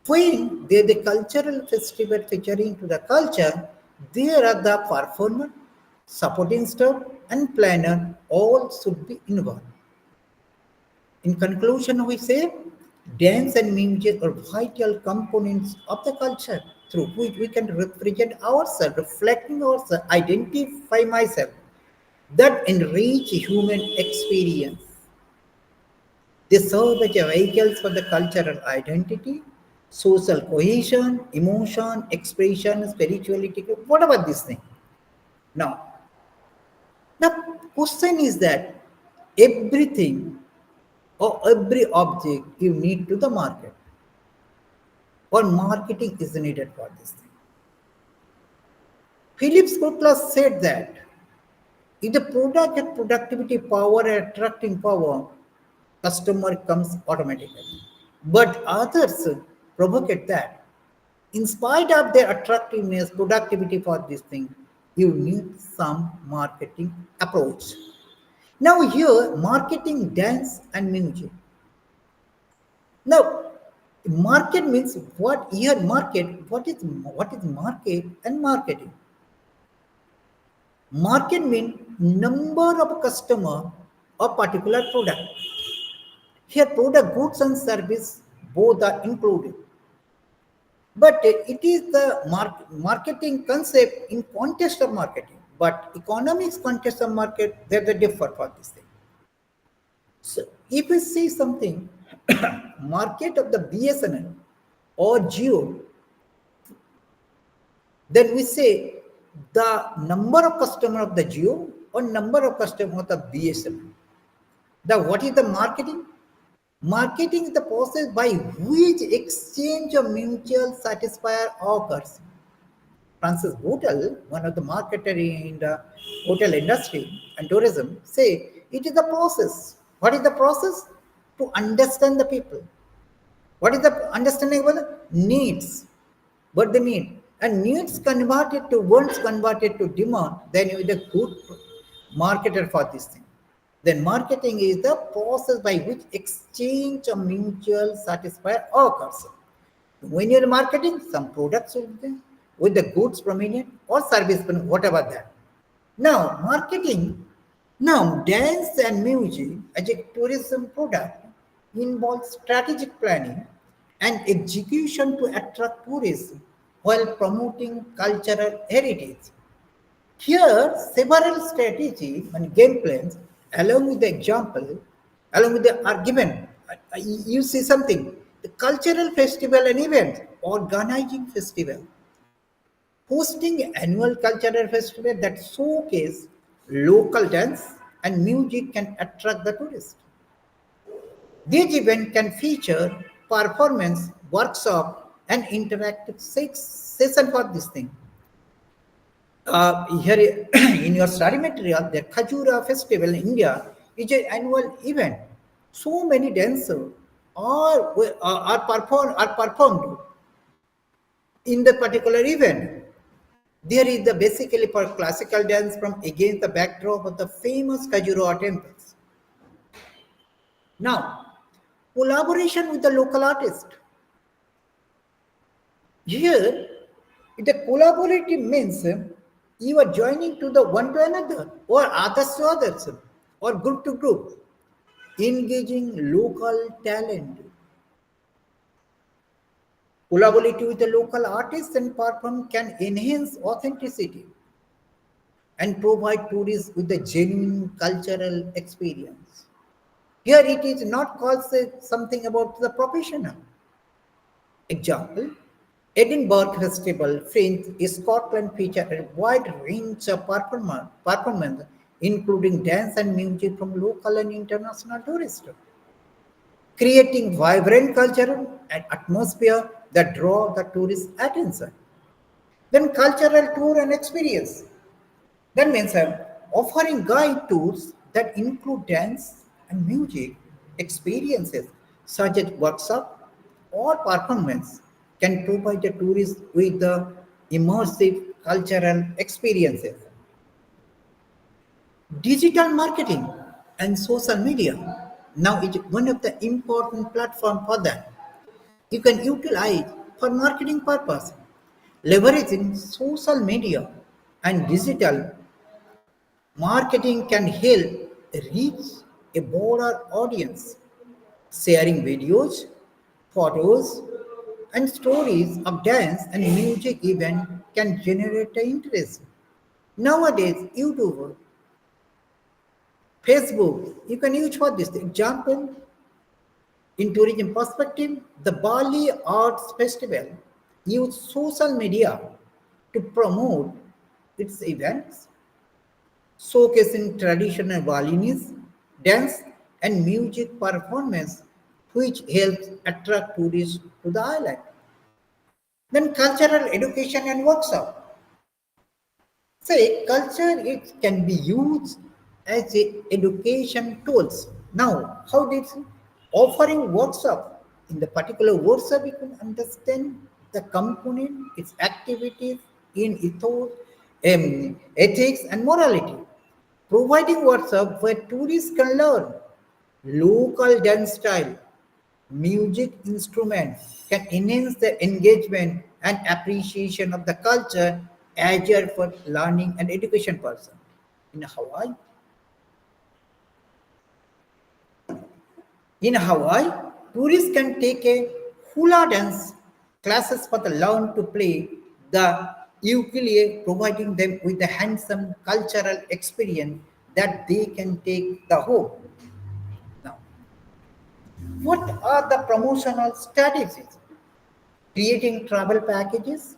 When there the cultural festival featuring to the culture, there are the performer, supporting staff, and planner all should be involved. In conclusion, we say dance and music are vital components of the culture through which we can represent ourselves, reflecting ourselves, identify myself, that enrich human experience. They serve as vehicles for the cultural identity, social cohesion, emotion, expression, spirituality, whatever this thing. Now, the question is that everything or every object you need to the market or marketing is needed for this thing. Philips Kotler said that if the product has productivity power and attracting power, customer comes automatically. But others provocate that. In spite of their attractiveness, productivity for this thing, you need some marketing approach. Now here, marketing, dance and music. Now, market means what here market, what is market and marketing? Market means number of customer of particular product. Here product goods and service both are included. But it is the marketing concept in context of marketing. But economics context of market, there's a differ for this thing. So if we see something, market of the BSNL or Geo, then we say the number of customer of the Geo or number of customer of the BSNL. The what is the marketing? Marketing is the process by which exchange of mutual satisfier occurs. Francis Bootle, one of the marketer in the hotel industry and tourism, say it is the process. What is the process? To understand the people. What is the understanding about the needs? What they need. And needs converted to wants converted to demand, then you are the good marketer for this thing. Then marketing is the process by which exchange of mutual satisfier occurs. When you're marketing, some products will be with the goods prominent or service, whatever that. Now, marketing, now dance and music as a tourism product involves strategic planning and execution to attract tourists while promoting cultural heritage. Here, several strategies and game plans, along with the example, along with the argument, you see something. The cultural festival and events, organizing festival, hosting annual cultural festival that showcase local dance and music can attract the tourists. These events can feature performance, workshop, and interactive session for this thing. Here in your study material, the Khajura festival in India is an annual event. So many dancers are performed in the particular event. There is the basically for classical dance from against the backdrop of the famous Khajuraho temples. Now, collaboration with the local artist. Here, the collaborative means you are joining to the one to another or others to others or group to group, engaging local talent. Collaborating with the local artists and perform can enhance authenticity and provide tourists with a genuine cultural experience. Here it is not called something about the professional. Example, Edinburgh Festival, Fringe, Scotland featured a wide range of performance, including dance and music from local and international tourists, creating vibrant cultural and atmosphere that draw the tourist attention. Then cultural tour and experience. That means offering guide tours that include dance and music experiences such as workshop or performance can provide the tourists with the immersive cultural experiences. Digital marketing and social media now is one of the important platform for that. You can utilize for marketing purpose, leveraging social media and digital marketing can help reach a broader audience. Sharing videos, photos, and stories of dance and music event can generate interest. Nowadays, YouTube, Facebook, you can use for this example. In tourism perspective, the Bali Arts Festival used social media to promote its events, showcasing traditional Balinese dance and music performance, which helps attract tourists to the island. Then cultural education and workshop. Say culture it can be used as a education tools. Now, how did offering workshop in the particular workshop you can understand the component, its activities in ethos, ethics and morality. Providing workshop where tourists can learn local dance style, music instrument can enhance their engagement and appreciation of the culture as you for learning and education person. In Hawaii, tourists can take a hula dance classes for the learn to play the ukulele, providing them with a handsome cultural experience that they can take the home. Now, what are the promotional strategies? Creating travel packages,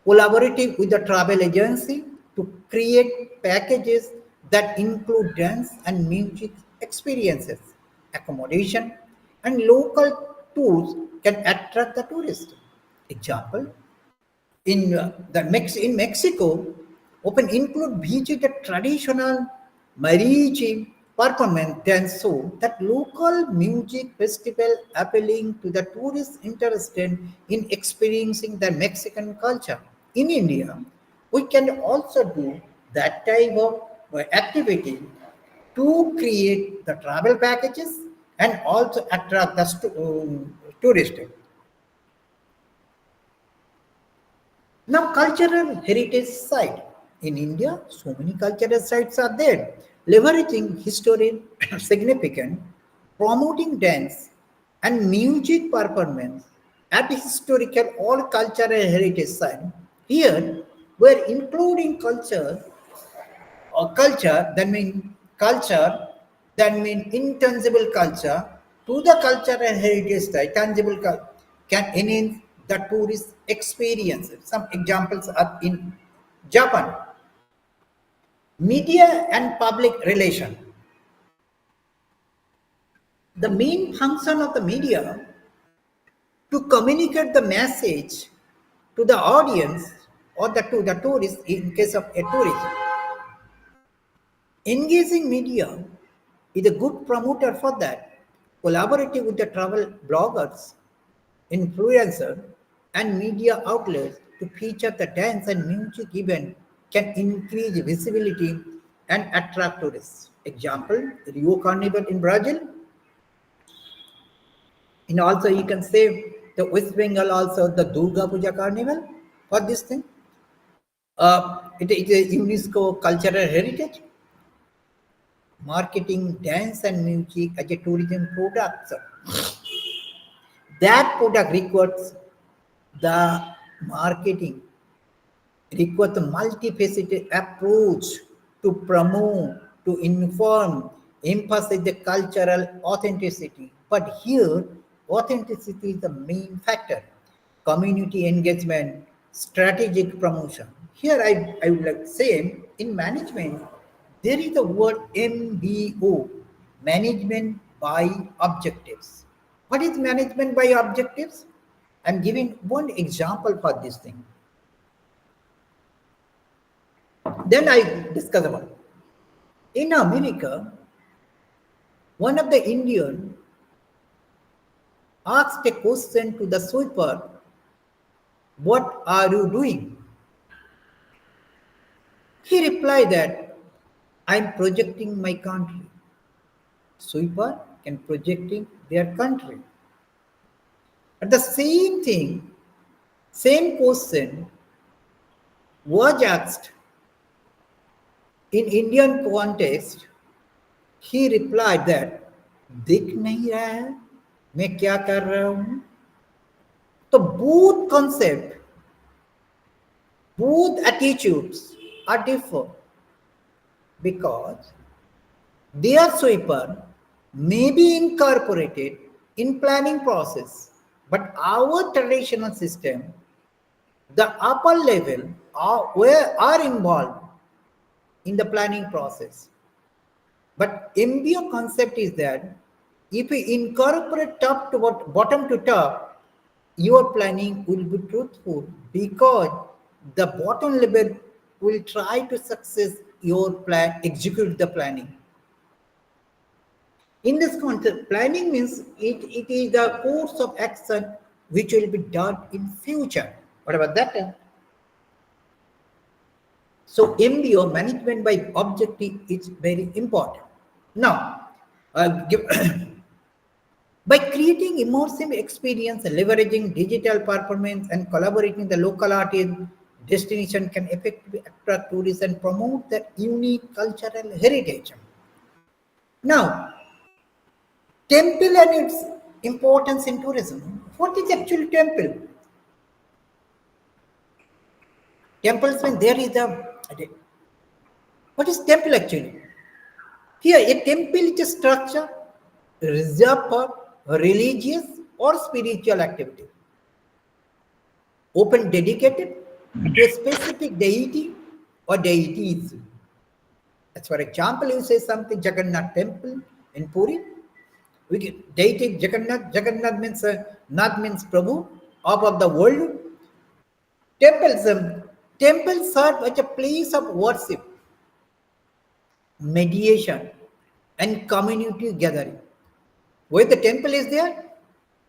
collaborating with the travel agency to create packages that include dance and music experiences, accommodation, and local tours can attract the tourist. Example, in Mexico, often include visit a traditional mariachi performance dance show that local music festival appealing to the tourists interested in experiencing the Mexican culture. In India, we can also do that type of activity to create the travel packages and also attract the tourists. Now, cultural heritage site. In India, so many cultural sites are there. Leveraging historical significance, promoting dance and music performance at the historical or cultural heritage site. Here, we're including culture, that mean intangible culture to the cultural heritage site, tangible can enhance the tourist experience. Some examples are in Japan, media and public relation. The main function of the media to communicate the message to the audience or to the tourist in case of a tourism. Engaging media is a good promoter for that. Collaborating with the travel bloggers, influencers, and media outlets to feature the dance and music event can increase visibility and attract tourists. Example, Rio Carnival in Brazil, and also you can say the West Bengal also the Durga Puja Carnival for this thing. It is a UNESCO cultural heritage. Marketing dance and music as a tourism product. So that product requires the marketing, requires a multifaceted approach to promote, to inform, emphasize the cultural authenticity. But here, authenticity is the main factor. Community engagement, strategic promotion. Here, I would like to say in management, there is the word MBO, management by objectives. What is management by objectives? I'm giving one example for this thing. Then I discuss about it. In America, one of the Indian asked a question to the sweeper, "What are you doing?" He replied that, "I'm projecting my country." Sweeper can projecting their country. But the same thing, same question was asked in Indian context. He replied that, "दिख नहीं रहा है मैं क्या कर रहा हूं?" So both concept, both attitudes are different because their sweeper may be incorporated in planning process, but our traditional system, the upper level are involved in the planning process. But MBO concept is that if you incorporate top to bottom to top, your planning will be truthful because the bottom level will try to success your plan, execute the planning. In this concept, planning means it is the course of action which will be done in future. What about that? So MBO, management by objective, is very important. Now, by creating immersive experience, leveraging digital performance, and collaborating the local artist, destination can effectively attract tourists and promote their unique cultural heritage. Now, temple and its importance in tourism. What is actually temple? Temples mean there is a. What is temple actually? Here, a temple is a structure reserved for religious or spiritual activity, open dedicated to a specific deity or deities. As for example, you say something Jagannath temple in Puri. We get deity Jagannath. Jagannath means Nath means Prabhu of the world. Temples serve as a place of worship, mediation, and community gathering. Where the temple is there,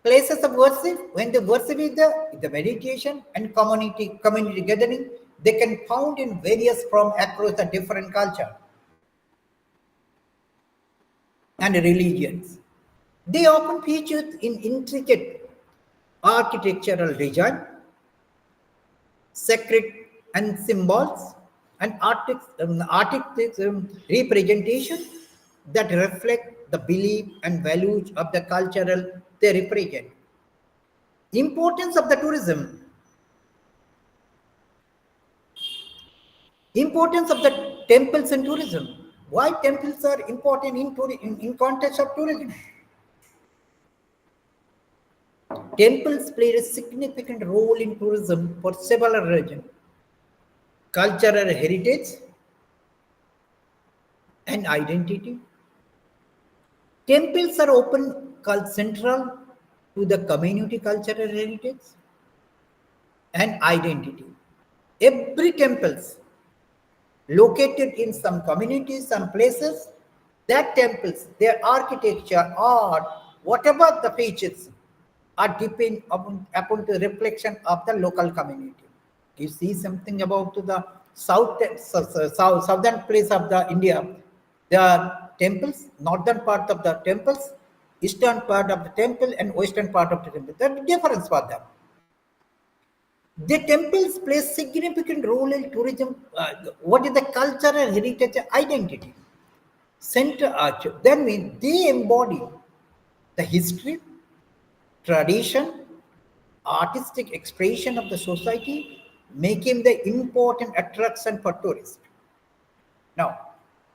places of worship, when the worship is there, the meditation and community gathering, they can found in various from across the different culture and religions. They often feature in intricate architectural design, sacred and symbols, and artistic representation that reflect the belief and values of the cultural they represent. Importance of the tourism. Importance of the temples and tourism. Why temples are important in context of tourism? Temples played a significant role in tourism for several reasons. Cultural heritage and identity. Temples are often called central to the community cultural heritage and identity. Every temples located in some communities, some places, that temples, their architecture, art, whatever the features are depend upon the reflection of the local community. You see something about the southern place of the India, there are temples, northern part of the temples, eastern part of the temple, and western part of the temple. There is difference for them. The temples play significant role in tourism. What is the cultural heritage identity? Center arch. That means they embody the history, tradition, artistic expression of the society, making the important attraction for tourists. Now,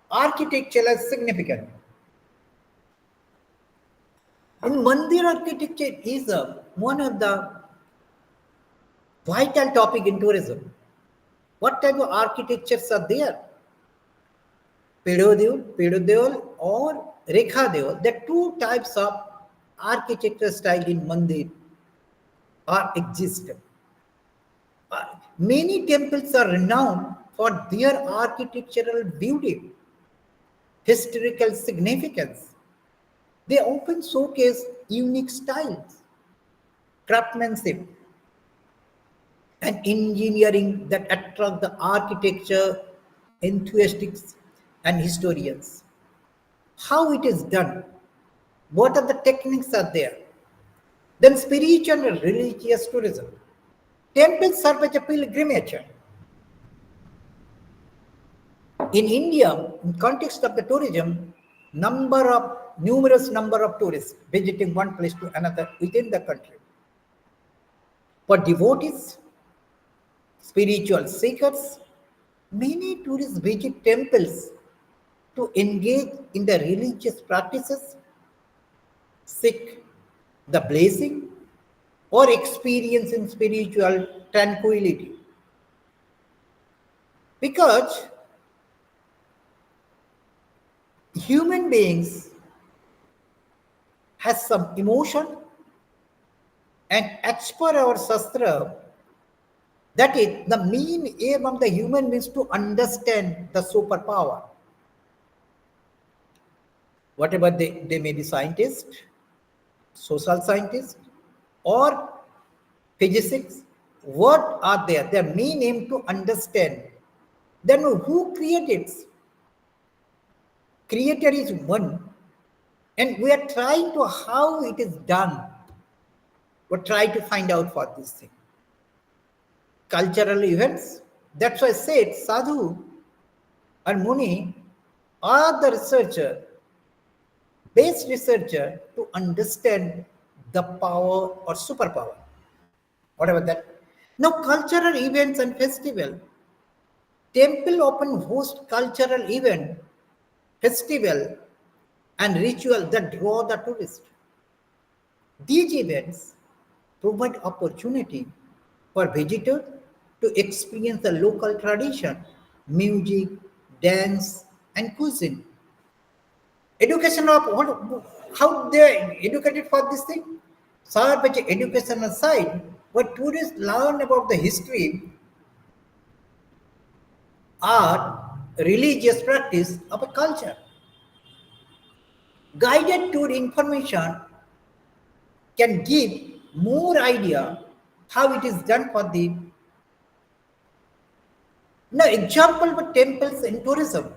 architecture is significant. In Mandir architecture is one of the vital topic in tourism. What type of architectures are there? Pedodeol or Rekhadeol. The two types of architecture style in Mandir are exist. Many temples are renowned for their architectural beauty, historical significance. They often showcase unique styles, craftsmanship, and engineering that attract the architecture enthusiasts and historians. How it is done, what are the techniques are there. Then spiritual and religious tourism. Temples serve as a pilgrimage. In India, in context of the tourism, numerous number of tourists visiting one place to another within the country. For devotees, spiritual seekers, many tourists visit temples to engage in the religious practices, seek the blessing, or experience in spiritual tranquility. Because human beings has some emotion, and as per our Shastra, that is the main aim of the human beings to understand the superpower. Whatever they may be scientists, social scientists, or physicists, what are there? Their main aim to understand. Then who created? Creator is one, and we are trying to how it is done. We're trying to find out for this thing. Cultural events. That's why I said Sadhu and Muni are the researcher, best researcher to understand the power or superpower, whatever that. Now, cultural events and festival. Temple often host cultural event, festival, and ritual that draw the tourist. These events provide opportunity for visitors to experience the local tradition, music, dance, and cuisine. Education of how they are educated for this thing? Serve as an educational side where tourists learn about the history, art, religious practice of a culture. Guided tour information can give more idea how it is done for the now example with temples in tourism.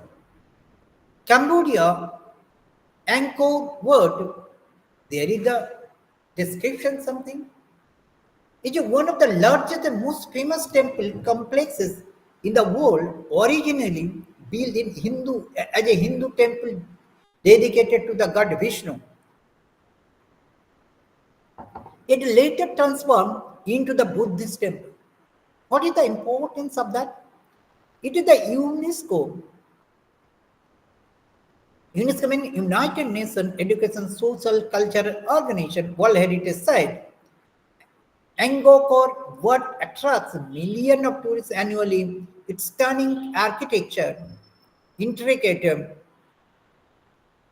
Cambodia, Angkor Wat, there is the description something. It is one of the largest and most famous temple complexes in the world, originally built in Hindu as a Hindu temple dedicated to the god Vishnu. It later transformed into the Buddhist temple. What is the importance of that? It is the UNESCO means United Nations Education Social Cultural Organization World Heritage Site. Angkor what attracts millions of tourists annually. Its stunning architecture, intricate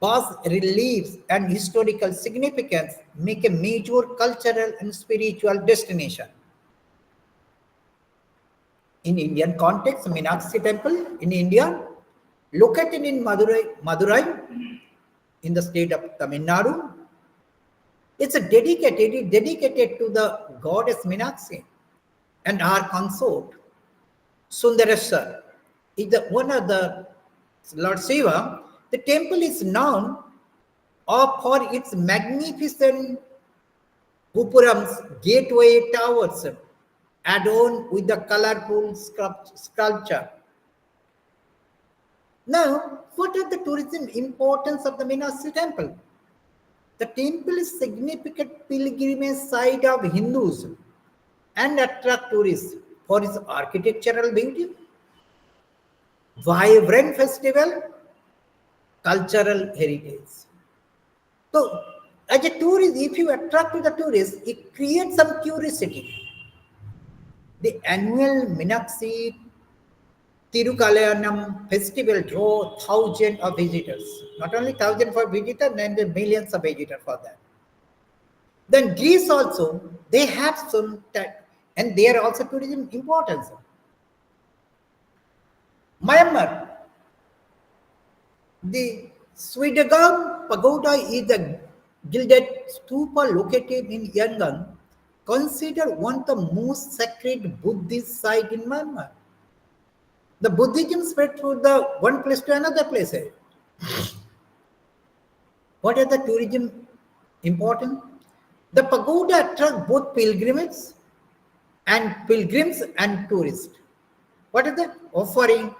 bas reliefs, and historical significance make a major cultural and spiritual destination. In Indian context, Meenakshi Temple in India, located in Madurai in the state of Tamil Nadu, it's dedicated to the goddess Meenakshi and her consort Sundareshwar is one of the Lord Shiva. The temple is known for its magnificent gopurams, gateway towers, adorned with the colorful sculpture. Now, what are the tourism importance of the Meenakshi temple? The temple is significant pilgrimage site of Hindus and attract tourists for its architectural beauty, vibrant festival, cultural heritage. So, as a tourist, if you attract to the tourists, it creates some curiosity. The annual Meenakshi Tirukalanam festival draw thousands of visitors. Not only thousands for visitors, and the millions of visitors for that. Then Greece also, they have some, and they are also tourism importance. Myanmar, the Swedagon Pagoda is a gilded stupa located in Yangon, considered one of the most sacred Buddhist sites in Myanmar. The Buddhism spread through the one place to another place. What are the tourism important? The pagoda attract both pilgrims and tourists. What is the offering?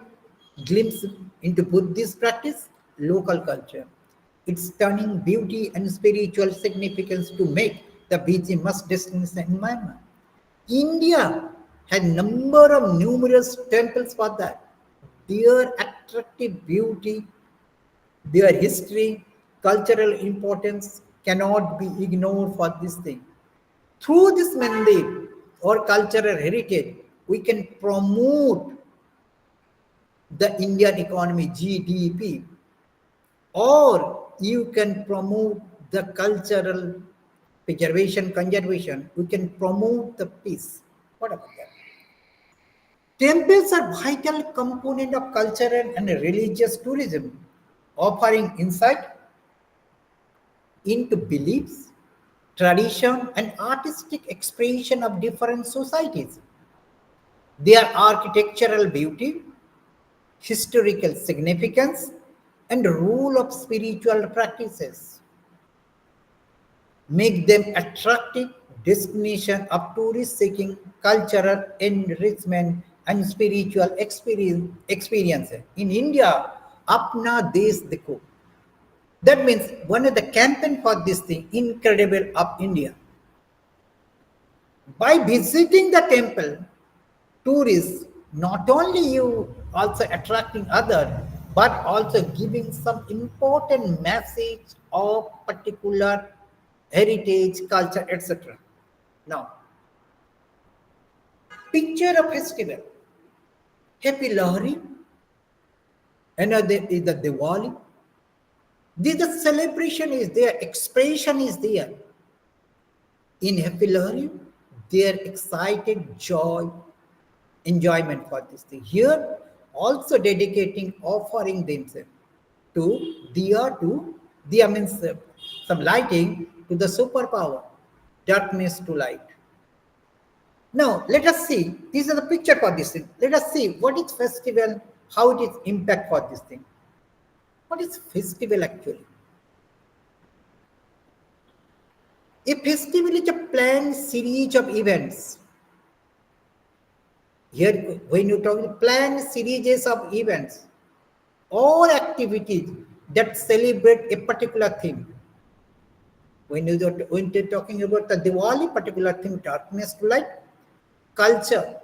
Glimpse into Buddhist practice, local culture. Its stunning beauty and spiritual significance to make the beach a must destination in Myanmar. India had number of numerous temples for that. Their attractive beauty, their history, cultural importance cannot be ignored for this thing. Through this mandate or cultural heritage, we can promote the Indian economy, GDP, or you can promote the cultural preservation, conservation. We can promote the peace. What about that? Temples are vital component of cultural and religious tourism, offering insight into beliefs, tradition, and artistic expression of different societies. Their architectural beauty, historical significance, and role of spiritual practices make them attractive destination of tourists seeking cultural enrichment and spiritual experience. In India, Apna Desh Dekho. That means one of the campaign for this thing, Incredible of India. By visiting the temple, tourists not only you also attracting other, but also giving some important message of particular heritage, culture, etc. Now, picture a festival. Happy Lahori, another is the Diwali. The celebration is there, expression is there. In Happy Lahori, their excited joy, enjoyment for this thing. Here, also dedicating, offering themselves to Diya means some lighting to the superpower, darkness to light. Now, let us see, this is the picture for this thing. Let us see what is festival, how it is impact for this thing. What is festival actually? A festival is a planned series of events. Here, when you talk planned series of events or activities that celebrate a particular theme. When they're talking about the Diwali particular thing, darkness to light, culture.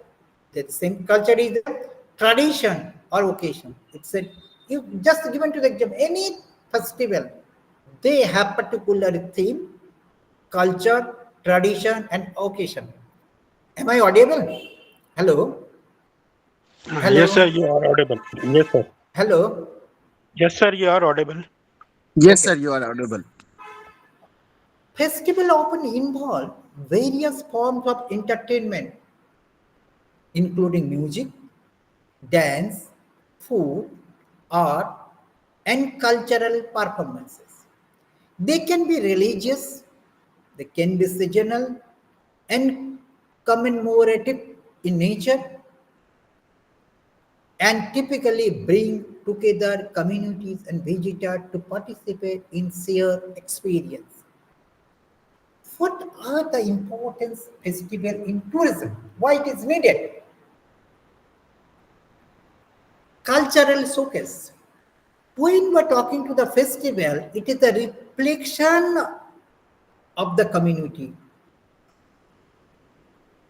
The same culture is the tradition or occasion. It's a you just given to the example any festival, they have particular theme, culture, tradition, and occasion. Am I audible? Hello, Yes, sir, hello, you are audible. Yes, sir. hello. Yes, sir, you are audible. Yes, Okay. sir, you are audible. Festival often involve various forms of entertainment, including music, dance, food, art, and cultural performances. They can be religious, they can be seasonal, and commemorative in nature, and typically bring together communities and visitors to participate in shared experience. What are the importance festival in tourism? Why it is needed? Cultural showcase. When we're talking to the festival, it is a reflection of the community.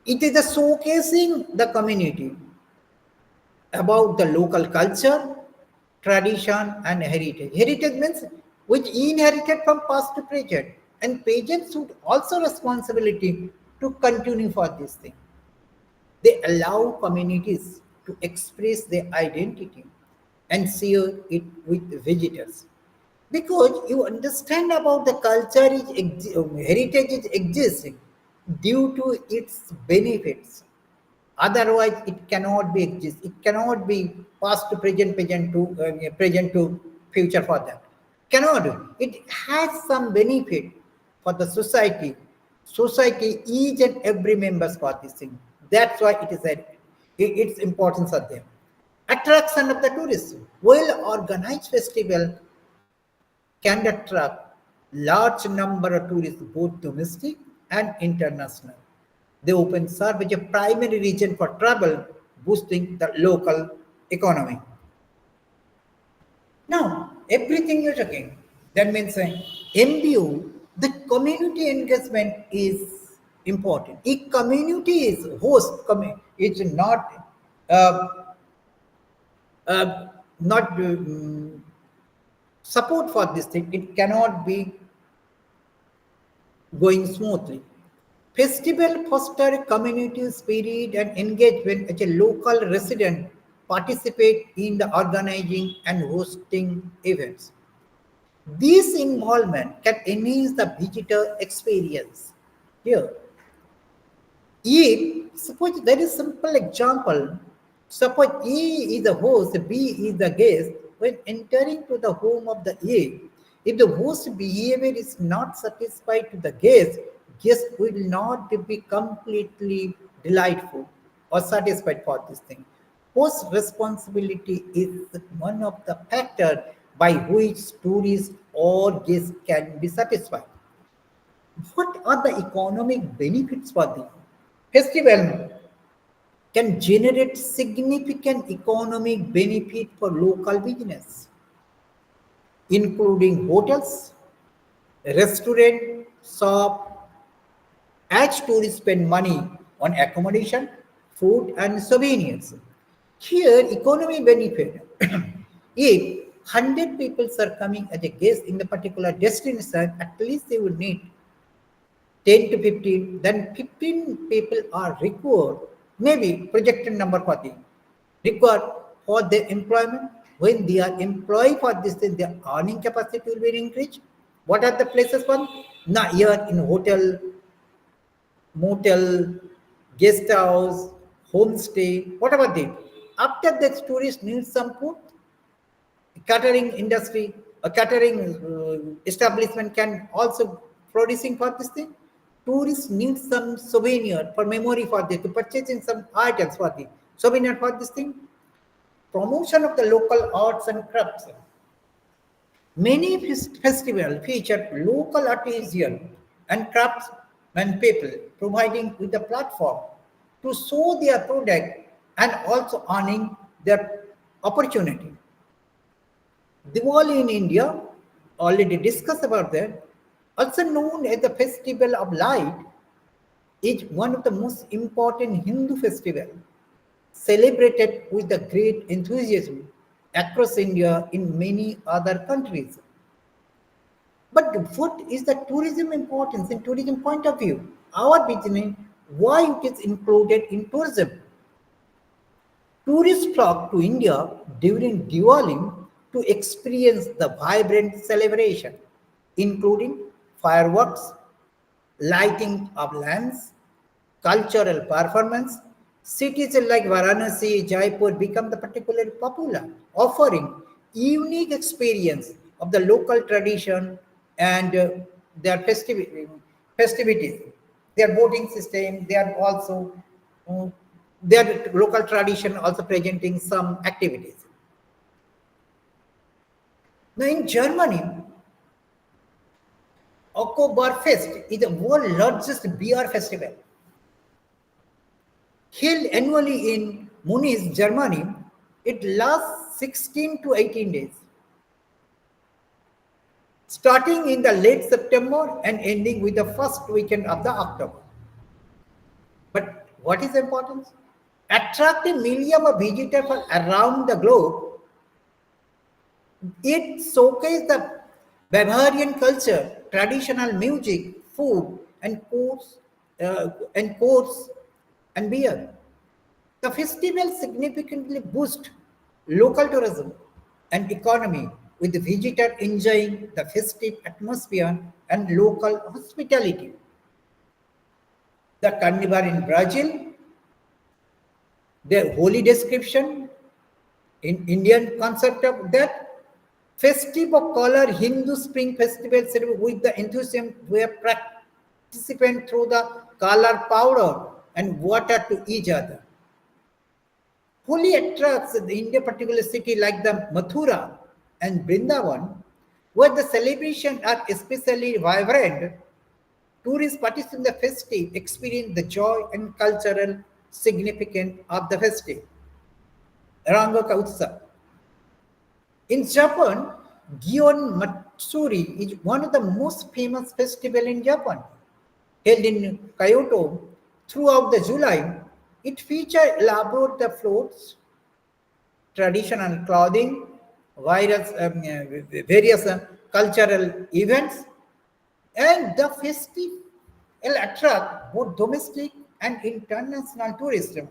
It is a showcasing the community about the local culture, tradition, and heritage. Heritage means which inherited from past to present, and present should also responsibility to continue for this thing. They allow communities to express their identity and share it with visitors. Because you understand about the culture is heritage is existing due to its benefits. Otherwise, it cannot be exist. It cannot be past to present, present to future for that. Cannot. It has some benefit for the society. Society, each and every members for this thing. That's why it is a, its importance are there. Attraction of the tourists. Well organized festival can attract large number of tourists, both domestic and international. They often serve as a primary region for travel, boosting the local economy. Now, everything you're talking, that means MBO, the community engagement is important. If community is host, it's uh, uh, not support for this thing, it cannot be going smoothly. Festival foster community spirit and engagement as a local resident participate in the organizing and hosting events. This involvement can enhance the visitor experience. Here, if suppose there is simple example, suppose A is the host, B is the guest. When entering to the home of the A, if the host behavior is not satisfied to the guest will not be completely delightful or satisfied for this thing. Host responsibility is one of the factors by which tourists or guests can be satisfied. What are the economic benefits for the festival? Can generate significant economic benefit for local business, including hotels, restaurant, shop, as tourists spend money on accommodation, food, and souvenirs. Here, economy benefit. If 100 people are coming as a guest in the particular destination, at least they would need 10 to 15, then 15 people are required, maybe projected number for the required for their employment. When they are employed for this, then their earning capacity will be increased. What are the places for? Now here in hotel, motel, guest house, homestay, whatever they. After that, tourist needs some food, catering industry, a catering establishment can also producing for this thing. Tourists need some souvenir for memory for this, to purchasing some items for the souvenir for this thing. Promotion of the local arts and crafts. Many festivals feature local artisans and craftsmen people providing with a platform to show their product and also earning their opportunity. Diwali in India, already discussed about that. also known as the Festival of Light, is one of the most important Hindu festivals celebrated with the great enthusiasm across India in many other countries. But what is the tourism importance in tourism point of view? Our business, why it is included in tourism? Tourists flock to India during Diwali to experience the vibrant celebration, including fireworks, lighting of lamps, cultural performance. Cities like Varanasi, Jaipur become the particularly popular, offering unique experience of the local tradition and their festivities. Their boating system, they are also uh, their local tradition also presenting some activities. Now in Germany, Oktoberfest is the world's largest beer festival. Held annually in Munich, Germany, it lasts 16 to 18 days, starting in the late September and ending with the first weekend of the October. But what is the importance? Attracting millions of visitors from around the globe, it showcases the Bavarian culture, traditional music, food, and course and beer. The festival significantly boosts local tourism and economy, with the visitor enjoying the festive atmosphere and local hospitality. The carnival in Brazil, their holy description in Indian concept of that festive of color Hindu spring festival celebrated with the enthusiasm where participants throw the color powder and water to each other. Holi attracts the India particular city like the Mathura and Brindavan, where the celebrations are especially vibrant. Tourists participate in the festive, experience the joy and cultural significance of the festive. Rangoka Utsav. In Japan, Gion Matsuri is one of the most famous festivals in Japan. Held in Kyoto throughout the July, it features elaborate the floats, traditional clothing, various cultural events, and the festive will attract both domestic and international tourists who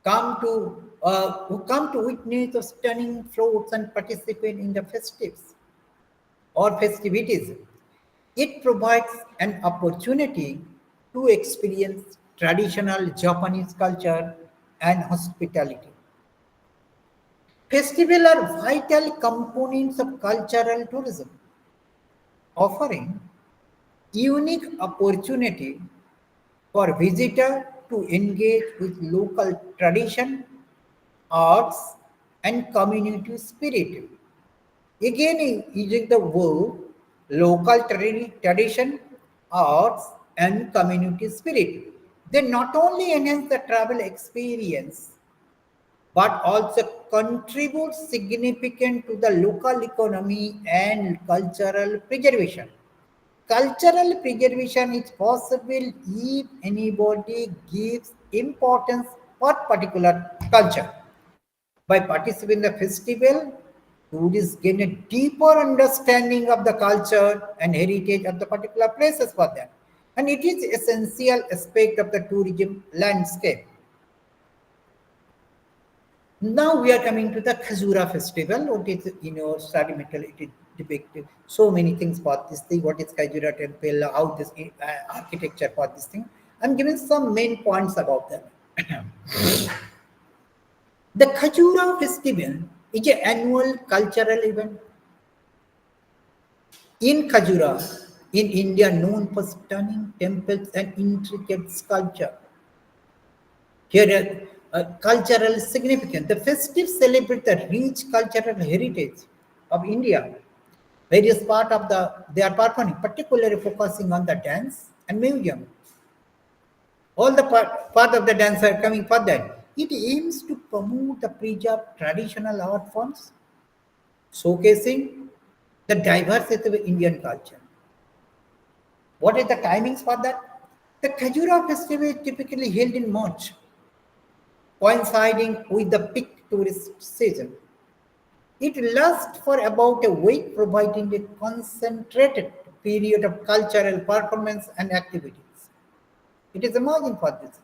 come to witness the stunning floats and participate in the festives or festivities. It provides an opportunity to experience traditional Japanese culture and hospitality. Festivals are vital components of cultural tourism, offering unique opportunity for visitors to engage with local tradition, arts, and community spirit. Again, using the word local tradition, arts, and community spirit, they not only enhance the travel experience but also contribute significant to the local economy and cultural preservation. Cultural preservation is possible if anybody gives importance for particular culture. By participating in the festival, tourists gain a deeper understanding of the culture and heritage of the particular places for them. And it is essential aspect of the tourism landscape. Now we are coming to the Khazura festival. What is study material? It is depicted so many things for this thing. What is Khazura temple? How this architecture for this thing? I'm giving some main points about them. The Khajura festival is an annual cultural event in Khajura, in India, known for stunning temples and intricate sculpture. Here, cultural significance. The festive celebrate the rich cultural heritage of India. Various part of they are performing, particularly focusing on the dance and museum. All the part of the dance are coming for that. It aims to promote the preserved traditional art forms, showcasing the diversity of Indian culture. What is the timings for that? The Khajuraho festival is typically held in March, coinciding with the peak tourist season. It lasts for about a week, providing a concentrated period of cultural performance and activities. It is amazing for this.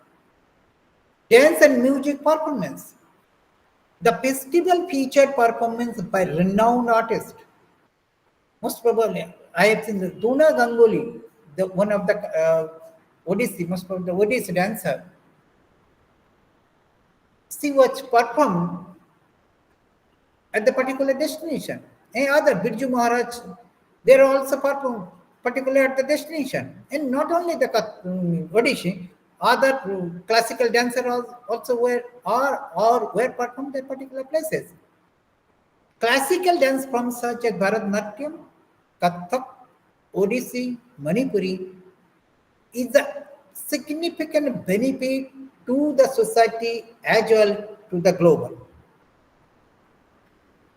Dance and music performance. The festival featured performance by renowned artists. Most probably, I have seen the Duna Ganguly, the one of the Odissi, most probably the Odissi dancer. She was performed at the particular destination. And other Birju Maharaj, they are also performed particularly at the destination. And not only the Odissi, other classical dancers also were or were performed at particular places. Classical dance forms such as Bharatanatyam, Kathak, Odissi, Manipuri is a significant benefit to the society as well to the global.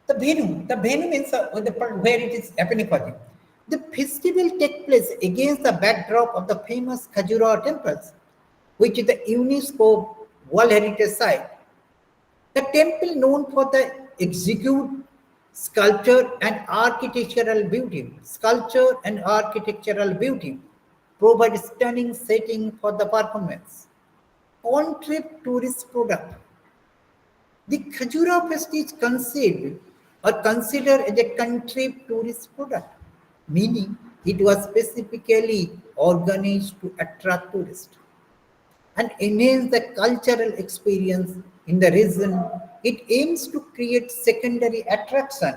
The venue means where it is happening for them. The festival takes place against the backdrop of the famous Khajuraho temples, which is the UNESCO World Heritage Site. The temple known for the exquisite sculpture and architectural beauty, provide stunning setting for the performance. On-trip tourist product. The Khajuraho fest is conceived or considered as a country tourist product, meaning it was specifically organized to attract tourists and enhance the cultural experience in the region. It aims to create secondary attraction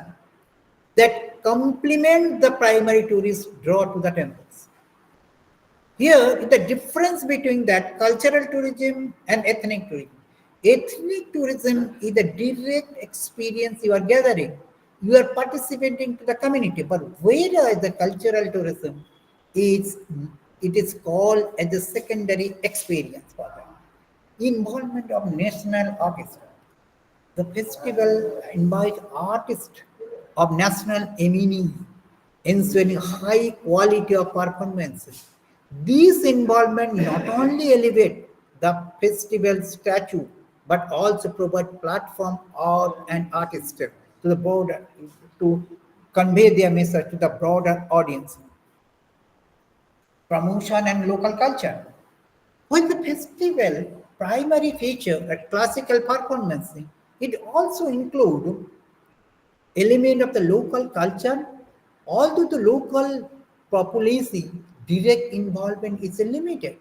that complement the primary tourist draw to the temples. Here, the difference between that cultural tourism and ethnic tourism. Ethnic tourism is a direct experience you are gathering. You are participating to the community. But whereas the cultural tourism is it is called as a secondary experience for them. Involvement of national artists. The festival invites artists of national eminence, ensuring high quality of performances. This involvement not only elevate the festival statue, but also provide platform or an artist to the broader to convey their message to the broader audience. Promotion and local culture. While the festival primary feature a classical performance, it also include element of the local culture. Although the local population direct involvement is limited,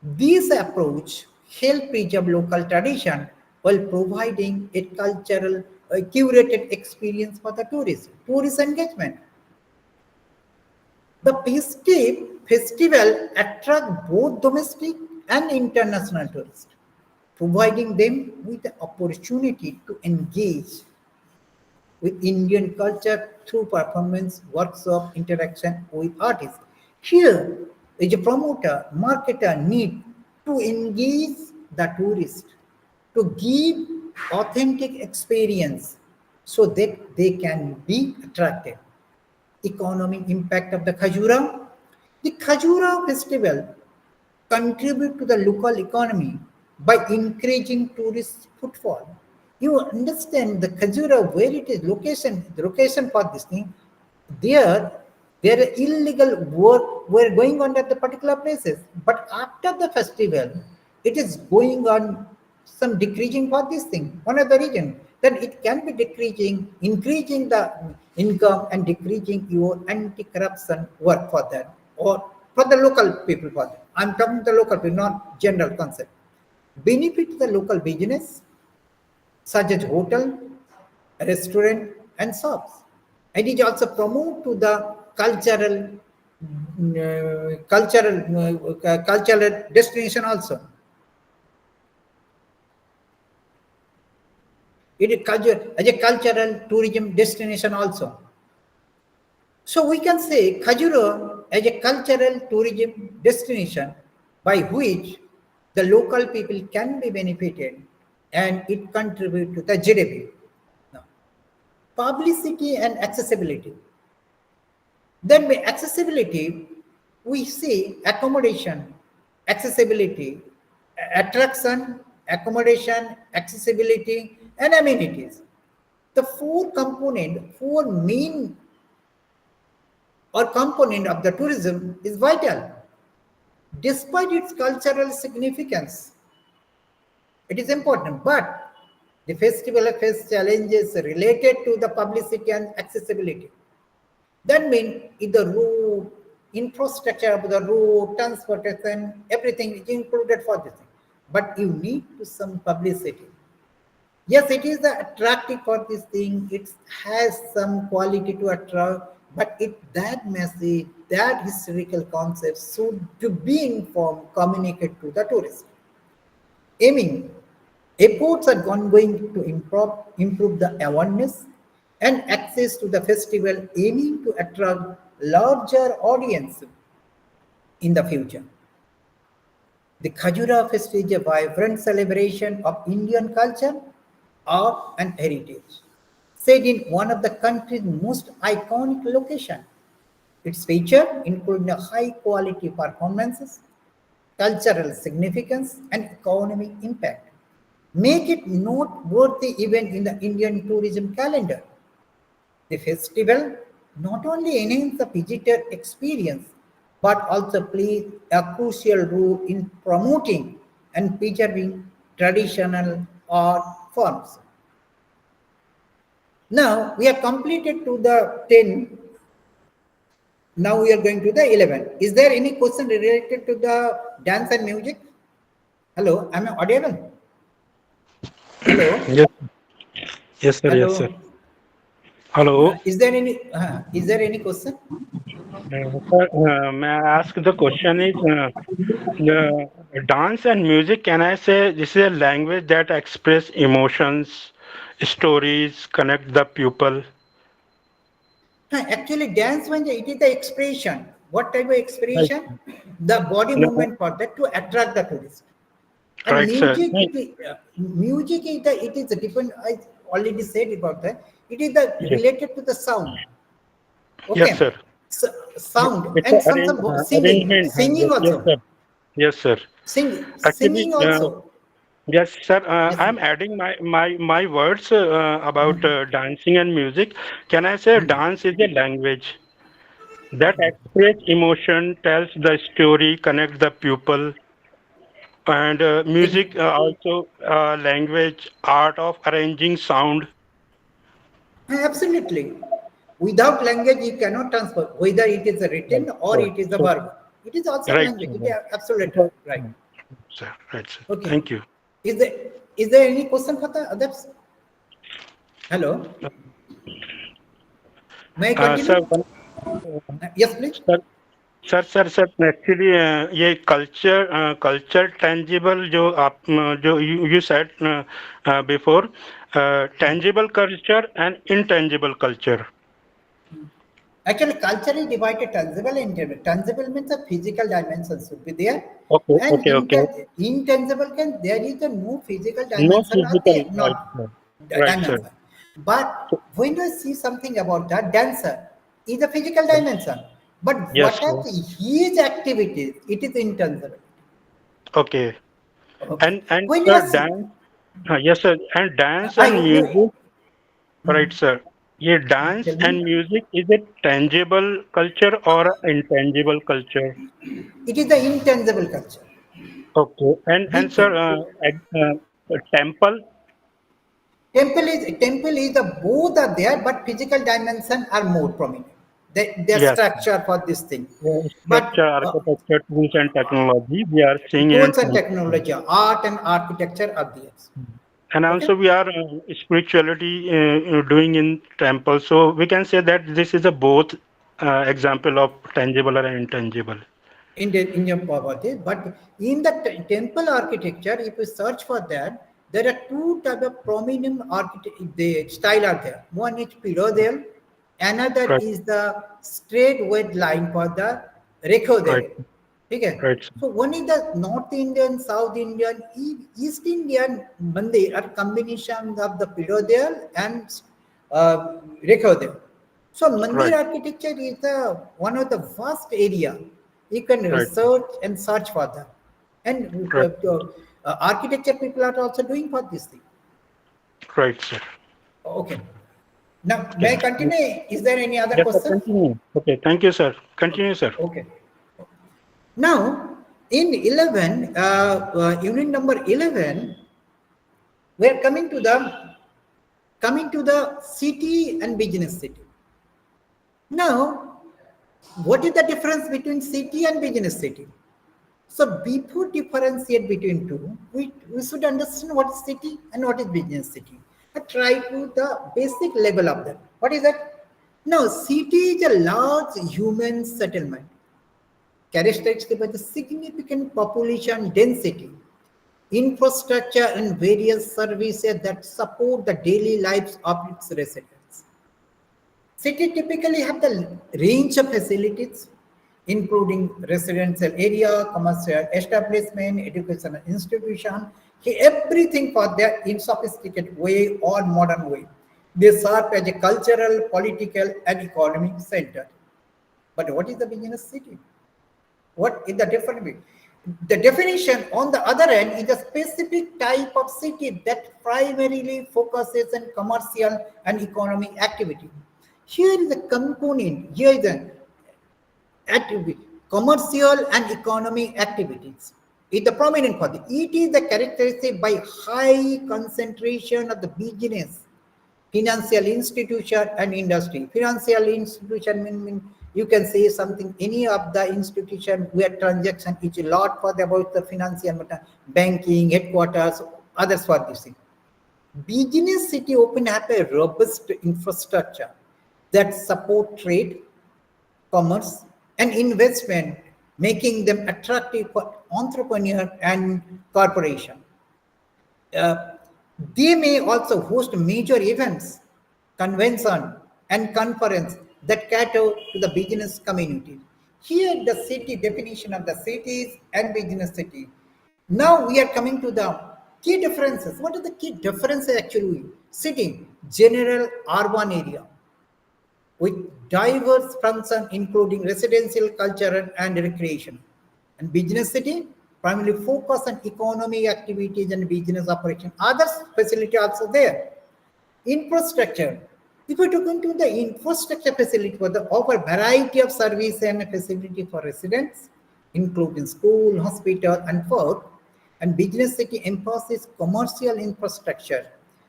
this approach help preserve local tradition while providing a cultural curated experience for the tourist engagement. The festival attract both domestic and international tourists, providing them with the opportunity to engage with Indian culture through performance, workshop, interaction with artists. Here, as a promoter, marketer need to engage the tourist to give authentic experience so that they can be attracted. Economic impact of the Khajuraho. The Khajuraho festival contribute to the local economy by increasing tourist footfall. You understand the Khajuraho where it is location, the location for this thing. There, there are illegal work were going on at the particular places. But after the festival, it is going on some decreasing for this thing. One of the reason then it can be decreasing, increasing the income and decreasing your anti-corruption work for that or for the local people for that. I'm talking the local people, not general concept. Benefit the local business such as hotel, restaurant, and shops. And it also promote to the cultural destination also. It is as a cultural tourism destination also. So we can say Khajuraho as a cultural tourism destination by which the local people can be benefited and it contribute to the GDP. Now, publicity and accessibility. Then accessibility, we see accommodation, accessibility, attraction, accommodation, accessibility, and amenities. The four main or component of the tourism is vital. Despite its cultural significance, it is important, but the festival face challenges related to the publicity and accessibility. That means if the route, infrastructure of the route, transportation, everything is included for this thing. But you need to some publicity. Yes, it is the attractive for this thing. It has some quality to attract, but it that message, that historical concept should to be informed, communicated to the tourist. Aiming efforts are ongoing to improve the awareness and access to the festival, aiming to attract larger audience in the future. The Khajura Festival is a vibrant celebration of Indian culture, art, and heritage. Set in one of the country's most iconic locations, its feature including high quality performances, cultural significance, and economic impact make it noteworthy event in the Indian tourism calendar. The festival not only enhances the visitor experience but also plays a crucial role in promoting and preserving traditional art forms. Now we have completed to the 10. Now we are going to the 11. Is there any question related to the dance and music? Hello, am I audible? Hello, Yes. Yes, sir. Yes, sir. hello. Hello. Is there any question? Sir, may I ask the question is the dance and music, can I say this is a language that express emotions, stories, connect the people? Actually, dance when it is the expression. What type of Right. expression? The body No, movement for that to attract the tourist. And right, sir. music, Right. music is it is a different. I already said about that. It is the Yes. related to the sound. Yes, Okay, sir. so, sound It's a and some singing, arrangement. singing Yes, yes, also, sir. Yes, sir. Actually, singing also. yes, sir. Yes, I'm adding my words about dancing and music. Can I say dance is a language that express emotion, tells the story, connect the people, and music also language, art of arranging sound. absolutely. Without language, you cannot transfer whether it is a Right. written or Right. it is a So, verb. It is also right, language. sir. It is absolutely So, right. sir, right, sir. Okay. Thank you. Is there is there any question for the others? Hello. May I Sir, continue? Yes, please. sir, sir actually ये culture tangible जो आप जो you said before tangible culture and intangible culture. Actually, culture is divided tangible and intangible. Tangible means the physical dimensions should be there, okay and okay okay. intangible can there is a no physical no dimension are physical there, right not sir. the right sir. dimension. But when you see something about that dancer, is a physical dimension. But yes. what are his activities? It is intangible. Okay. Okay. And When you sir see, dance. Yes sir. And dance I and you, music. Right sir. ये tell dance me, and music is a tangible culture और intangible culture. it is the intangible culture. Okay. And Big sir, thing. temple. Temple is the both are there, but physical dimension are more prominent. Their Yes. structure for this thing, Structure, but architecture, tools and technology we are seeing in tools and temple. technology, art and architecture are there. And Okay, also we are spirituality doing in temple. So we can say that this is a both example of tangible and intangible. in your poverty, but in the temple architecture, if you search for that, there are two type of prominent the style are there. One is pyramidal, another Right, is the straight weight line for the right, rechodel. Okay. right, sir. So one is the North Indian, South Indian, East Indian mandir are combination of the pyramidal and rechodel. So mandir Right, architecture is the one of the vast area You can Right. research and search for that. And Right. architecture people are also doing for this thing. Right, sir. Okay. Now, may I Okay. continue? Is there any other Yes, sir. question? Continue. Okay. Thank you, sir. Continue, sir. Okay. Now, in 11, unit number 11, we are coming to the city and business city. Now, what is the difference between city and business city? So before differentiate between two, we should understand what is city and what is business city. I try to the basic level of that. What is that? Now, city is a large human settlement characterized by the significant population density, infrastructure, and various services that support the daily lives of its residents. City typically have the range of facilities, including residential area, commercial establishment, educational institution, everything for their in sophisticated way or modern way. They serve as a cultural, political, and economic center. But what is the business city? What is the different way? The definition on the other end is a specific type of city that primarily focuses on commercial and economic activity. Here is a component, here is an activity, commercial and economic activities. Is the prominent for it. It is the characteristic by high concentration of the business, financial institution and industry. Financial institution mean you can say something any of the institution where transaction is a lot for about the financial matter, banking, headquarters, others for this thing. Business city open up a robust infrastructure that support trade, commerce, and investment, making them attractive for entrepreneur and corporation. Uh, they may also host major events, convention, and conference that cater to the business community. Here, the city definition of the cities and business city. Now we are coming to the key differences. What are the key differences actually? City, general urban area with diverse function including residential, cultural, and recreation. And business city primarily focus on economic activities and business operation. Other facility also there. Infrastructure. If we look into the infrastructure facility for the offer variety of service and facility for residents, including school, hospital, and work, and business city emphasizes commercial infrastructure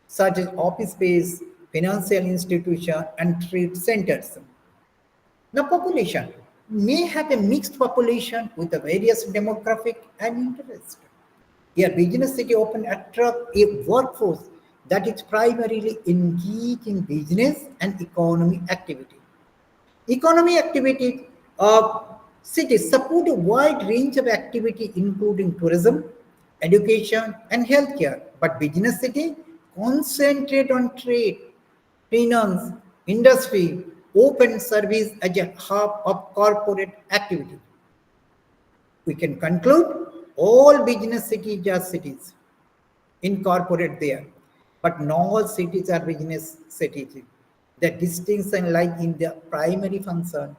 such as office space, financial institution, and trade centers. Now, population may have a mixed population with the various demographic and interest. Here, business city often attract a workforce that is primarily engaged in business and economic activity. Economic activity of cities support a wide range of activity including tourism, education, and healthcare. But business city concentrate on trade, finance, industry, open service as a hub of corporate activity. We can conclude all business cities are cities incorporate there, but not all cities are business cities. The distinction lies in the primary function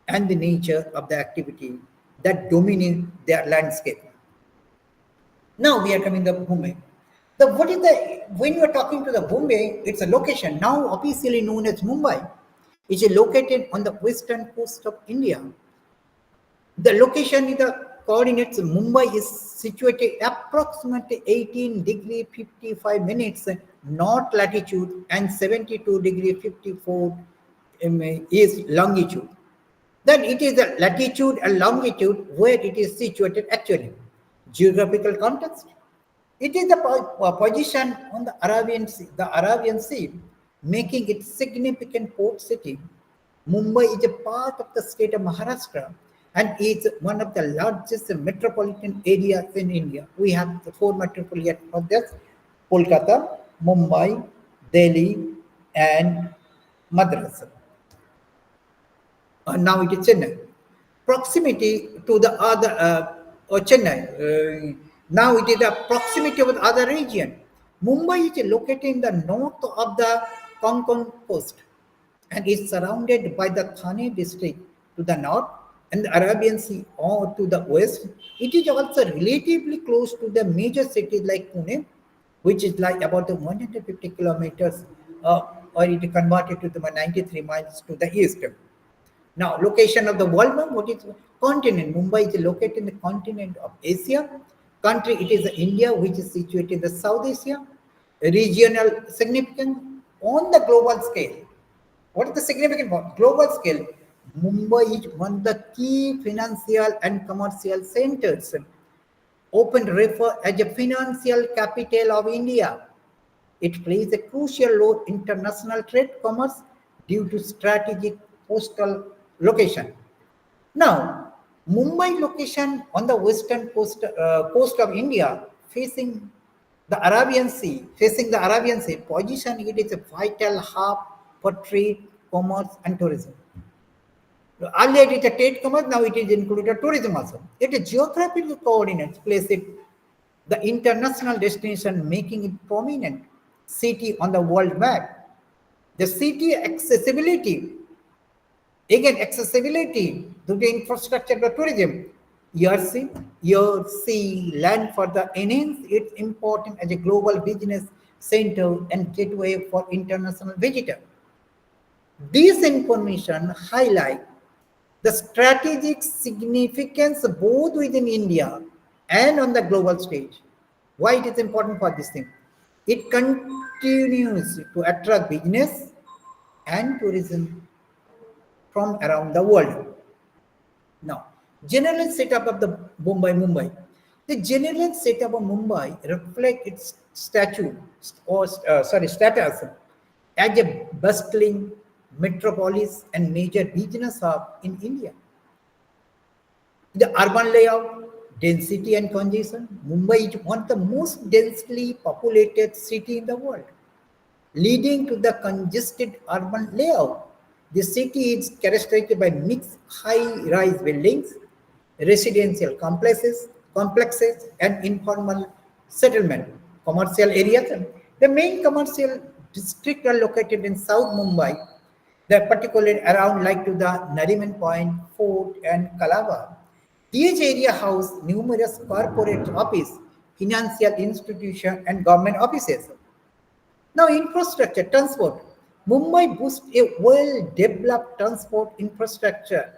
and the nature of the activity that dominate their landscape. Now we are coming to Bombay. The what is the when you are talking to the Bombay, it's a location now officially known as Mumbai. It is located on the western coast of India. The location in the coordinates Mumbai is situated approximately 18 degree 55 minutes north latitude and 72 degree 54 is longitude. Then it is the latitude and longitude where it is situated actually. Geographical context. It is the position on the Arabian Sea, making it significant port city. Mumbai is a part of the state of Maharashtra and is one of the largest metropolitan areas in India. We have the four metropolitan areas: Kolkata, Mumbai, Delhi, and Madras. Now it is Chennai. Proximity to the other, or Chennai. Now it is the proximity with other region. Mumbai is located in the north of the Konkan coast and is surrounded by the Thane district to the north, and the Arabian Sea or to the west. It is also relatively close to the major cities like Pune, which is like about 150 kilometers, or it converted to the 93 miles to the east. Now, location of the world map, what is continent? Mumbai is located in the continent of Asia. Country, it is India, which is situated in the South Asia. Regional significance on the global scale. What is the significance for global scale? Mumbai is one of the key financial and commercial centers, often referred as a financial capital of India. It plays a crucial role in international trade commerce due to strategic coastal location. Now, Mumbai location on the western coast of India, facing the Arabian Sea, position it is a vital hub for trade, commerce, and tourism. Earlier it is a trade commerce, now it is included tourism also. It is geographical coordinates place it the international destination, making it prominent city on the world map. The city accessibility, again accessibility to the infrastructure of tourism. Your sea land for the enhance its importance as a global business center and gateway for international visitors. This information highlight the strategic significance both within India and on the global stage. Why it is important for this thing? It continues to attract business and tourism from around the world. Now, general setup of the Mumbai. The general setup of Mumbai reflect its status as a bustling metropolis and major business hub in India. The urban layout, density and congestion. Mumbai is one of the most densely populated city in the world, leading to the congested urban layout. The city is characterized by mixed high-rise buildings, residential complexes, and informal settlement. Commercial areas. The main commercial districts are located in South Mumbai, particularly around like to the Nariman Point, Fort, and Kalaba. Each area house numerous corporate office, financial institution, and government offices. Now, infrastructure, transport. Mumbai boasts a well-developed transport infrastructure.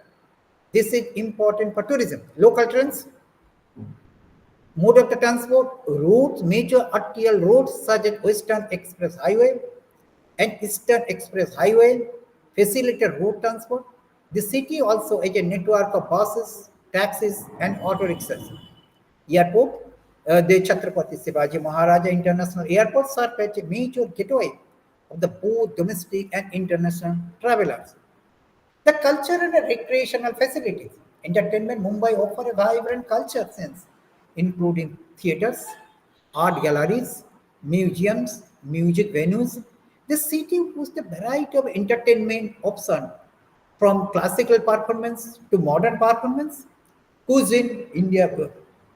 This is important for tourism. Local trains, mode of the transport, routes, major arterial roads such as Western Express Highway and Eastern Express Highway facilitate road transport. The city also has a network of buses, taxis, and auto rickshaws. Airport, the Chhatrapati Shivaji Maharaja International Airport serves as a major gateway of the both domestic and international travelers. The cultural and recreational facilities. Entertainment Mumbai offer a vibrant culture sense, including theaters, art galleries, museums, music venues. The city hosts a variety of entertainment options from classical performance to modern performance. Cuisine, India.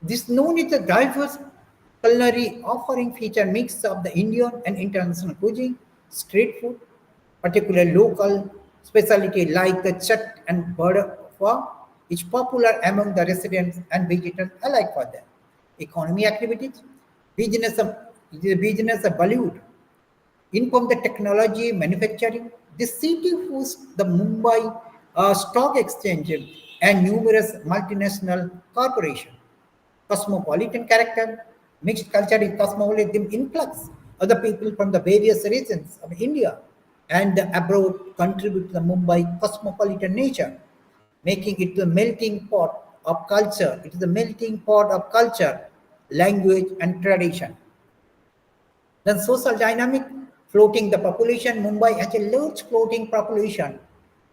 This known is a diverse culinary offering feature mix of the Indian and international cuisine, street food, particularly local specialty like the chat and bird farm is popular among the residents and visitors alike for them. Economy activities, business of business of Bollywood, inform the technology manufacturing. The city hosts the Mumbai Stock Exchange and numerous multinational corporations. Cosmopolitan character, mixed culture is cosmopolitan influx of the people from the various regions of India and the abroad contribute to the Mumbai cosmopolitan nature, making it the melting pot of culture. It is the melting pot of culture, language, and tradition. Then social dynamic, floating the population. Mumbai has a large floating population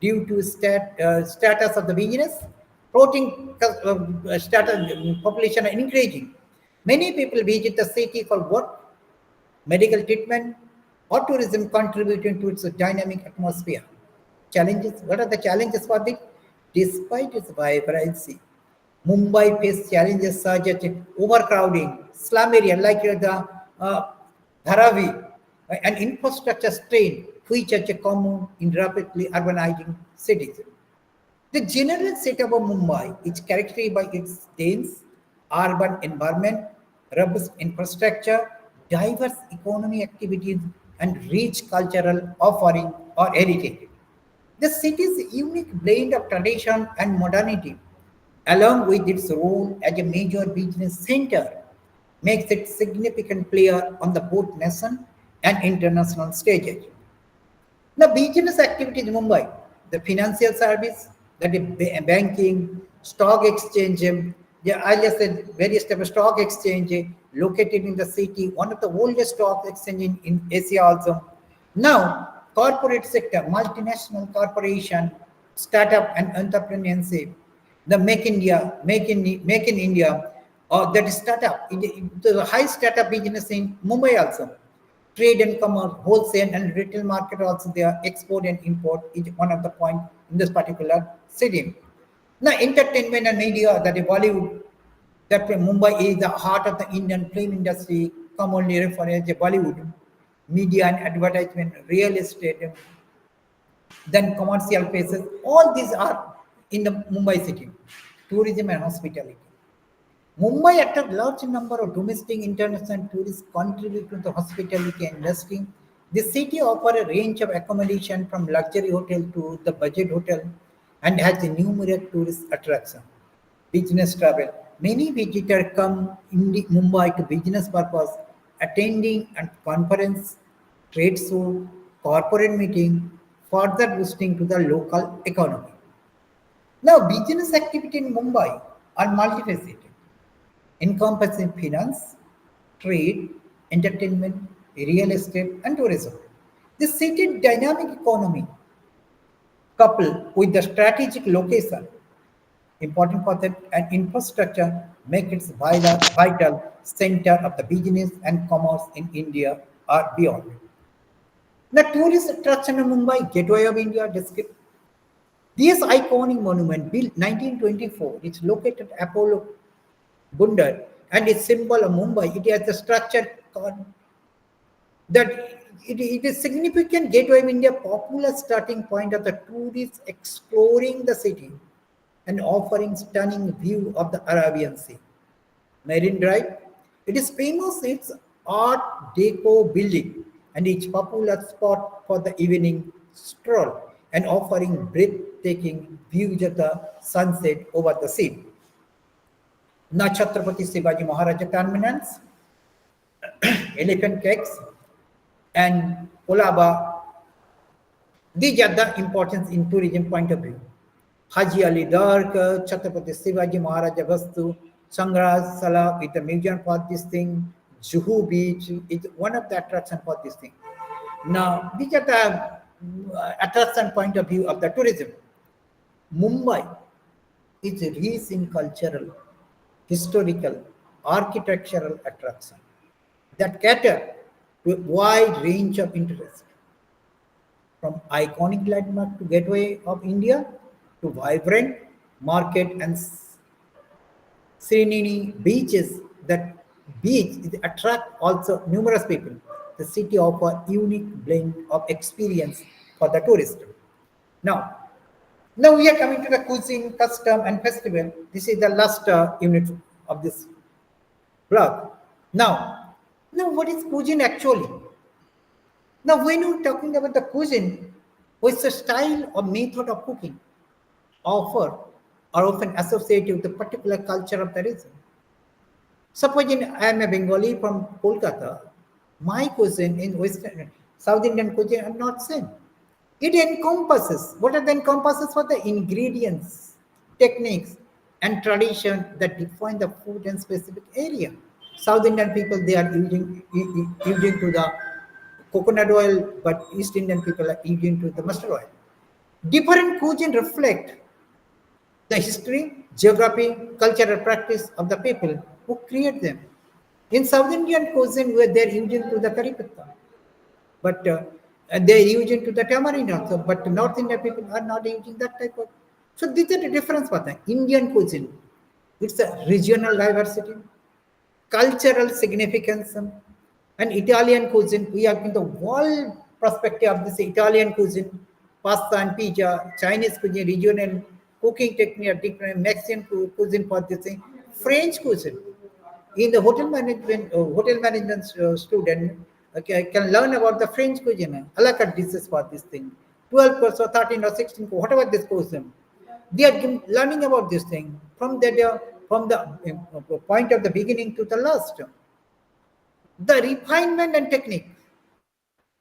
due to status of the business. Floating status population are increasing. Many people visit the city for work, medical treatment, or tourism contributing to its dynamic atmosphere. Challenges, what are the challenges for this? Despite its vibrancy, Mumbai faces challenges such as overcrowding, slum area like the uh, Dharavi, and infrastructure strain, which are common in rapidly urbanizing cities. The general setup of Mumbai is characterized by its dense urban environment, robust infrastructure, diverse economic activities, and rich cultural offering or heritage. The city's unique blend of tradition and modernity, along with its role as a major business center, makes it significant player on the both nation and international stages. The business activities in Mumbai, the financial service, that is banking, stock exchange, yeah, I just said various type of stock exchange located in the city, one of the oldest stock exchange in Asia also. Now, corporate sector, multinational corporation, startup and entrepreneurship, the Make in India, or that is startup, the high startup business in Mumbai also. Trade and commerce, wholesale and retail market also there, export and import is one of the point in this particular city. Now, entertainment and media, that is Bollywood, that way Mumbai is the heart of the Indian film industry, commonly referred as the Bollywood, media and advertisement, real estate, then commercial places, all these are in the Mumbai city, tourism and hospitality. Mumbai attracts large number of domestic international tourists contribute to the hospitality industry. The city offers a range of accommodation from luxury hotel to the budget hotel and has numerous tourist attractions. Business travel. Many visitors come in Mumbai to business purpose, attending a conference, trade show, corporate meeting, further boosting to the local economy. Now, business activity in Mumbai are multifaceted encompassing finance, trade, entertainment, real estate, and tourism. The city's dynamic economy, coupled with the strategic location, important for that, and infrastructure, make it vital center of the business and commerce in India or beyond. The tourist attraction of Mumbai, Gateway of India, district. This iconic monument, built 1924, is located at Apollo Bundar and its symbol of Mumbai. It has a structure that it is significant gateway of India, popular starting point of the tourists exploring the city and offering stunning view of the Arabian Sea. Marine Drive, it is famous its Art Deco building and its popular spot for the evening stroll and offering breathtaking views of the sunset over the sea. Now Chhatrapati Shivaji Maharaja terminus, elephant cakes, and Kolaba. These are the importance in tourism point of view. Haji Ali Darg, Chhatrapati Shivaji Maharaja Vastu, Sangraj Sala with the museum for this thing, Juhu Beach is one of the attraction for this thing. Now, these are the attraction point of view of the tourism. Mumbai is rich in cultural, historical, architectural attraction that cater to a wide range of interests, from iconic landmark to gateway of India to vibrant market and serene beaches. That beach attract also numerous people. The city offer unique blend of experience for the tourist. Now, now we are coming to the cuisine, custom, and festival. This is the last unit of this blog. Now, what is cuisine actually? Now, when we're talking about the cuisine, it's a style or method of cooking offer are often associated with the particular culture of the region. Suppose I am a Bengali from Kolkata, my cuisine in Western South Indian cuisine are not same. It encompasses what are the encompasses for the ingredients, techniques, and tradition that define the food and specific area. South Indian people they are using to the coconut oil, but East Indian people are using to the mustard oil. Different cuisine reflect the history, geography, cultural practice of the people who create them. In South Indian cuisine, where they're using to the curry patta, but they're using to the tamarind also. But North Indian people are not using that type of. So these are the difference for the Indian cuisine. It's a regional diversity, cultural significance, and Italian cuisine. We are in the world perspective of this Italian cuisine, pasta and pizza, Chinese cuisine, regional. cooking technique, different Mexican cuisine for this thing, French cuisine. In the hotel management student can learn about the French cuisine, a la carte dishes for this thing. 12 course or 13 or 16, whatever this course. They are learning about this thing from the point of the beginning to the last. The refinement and technique.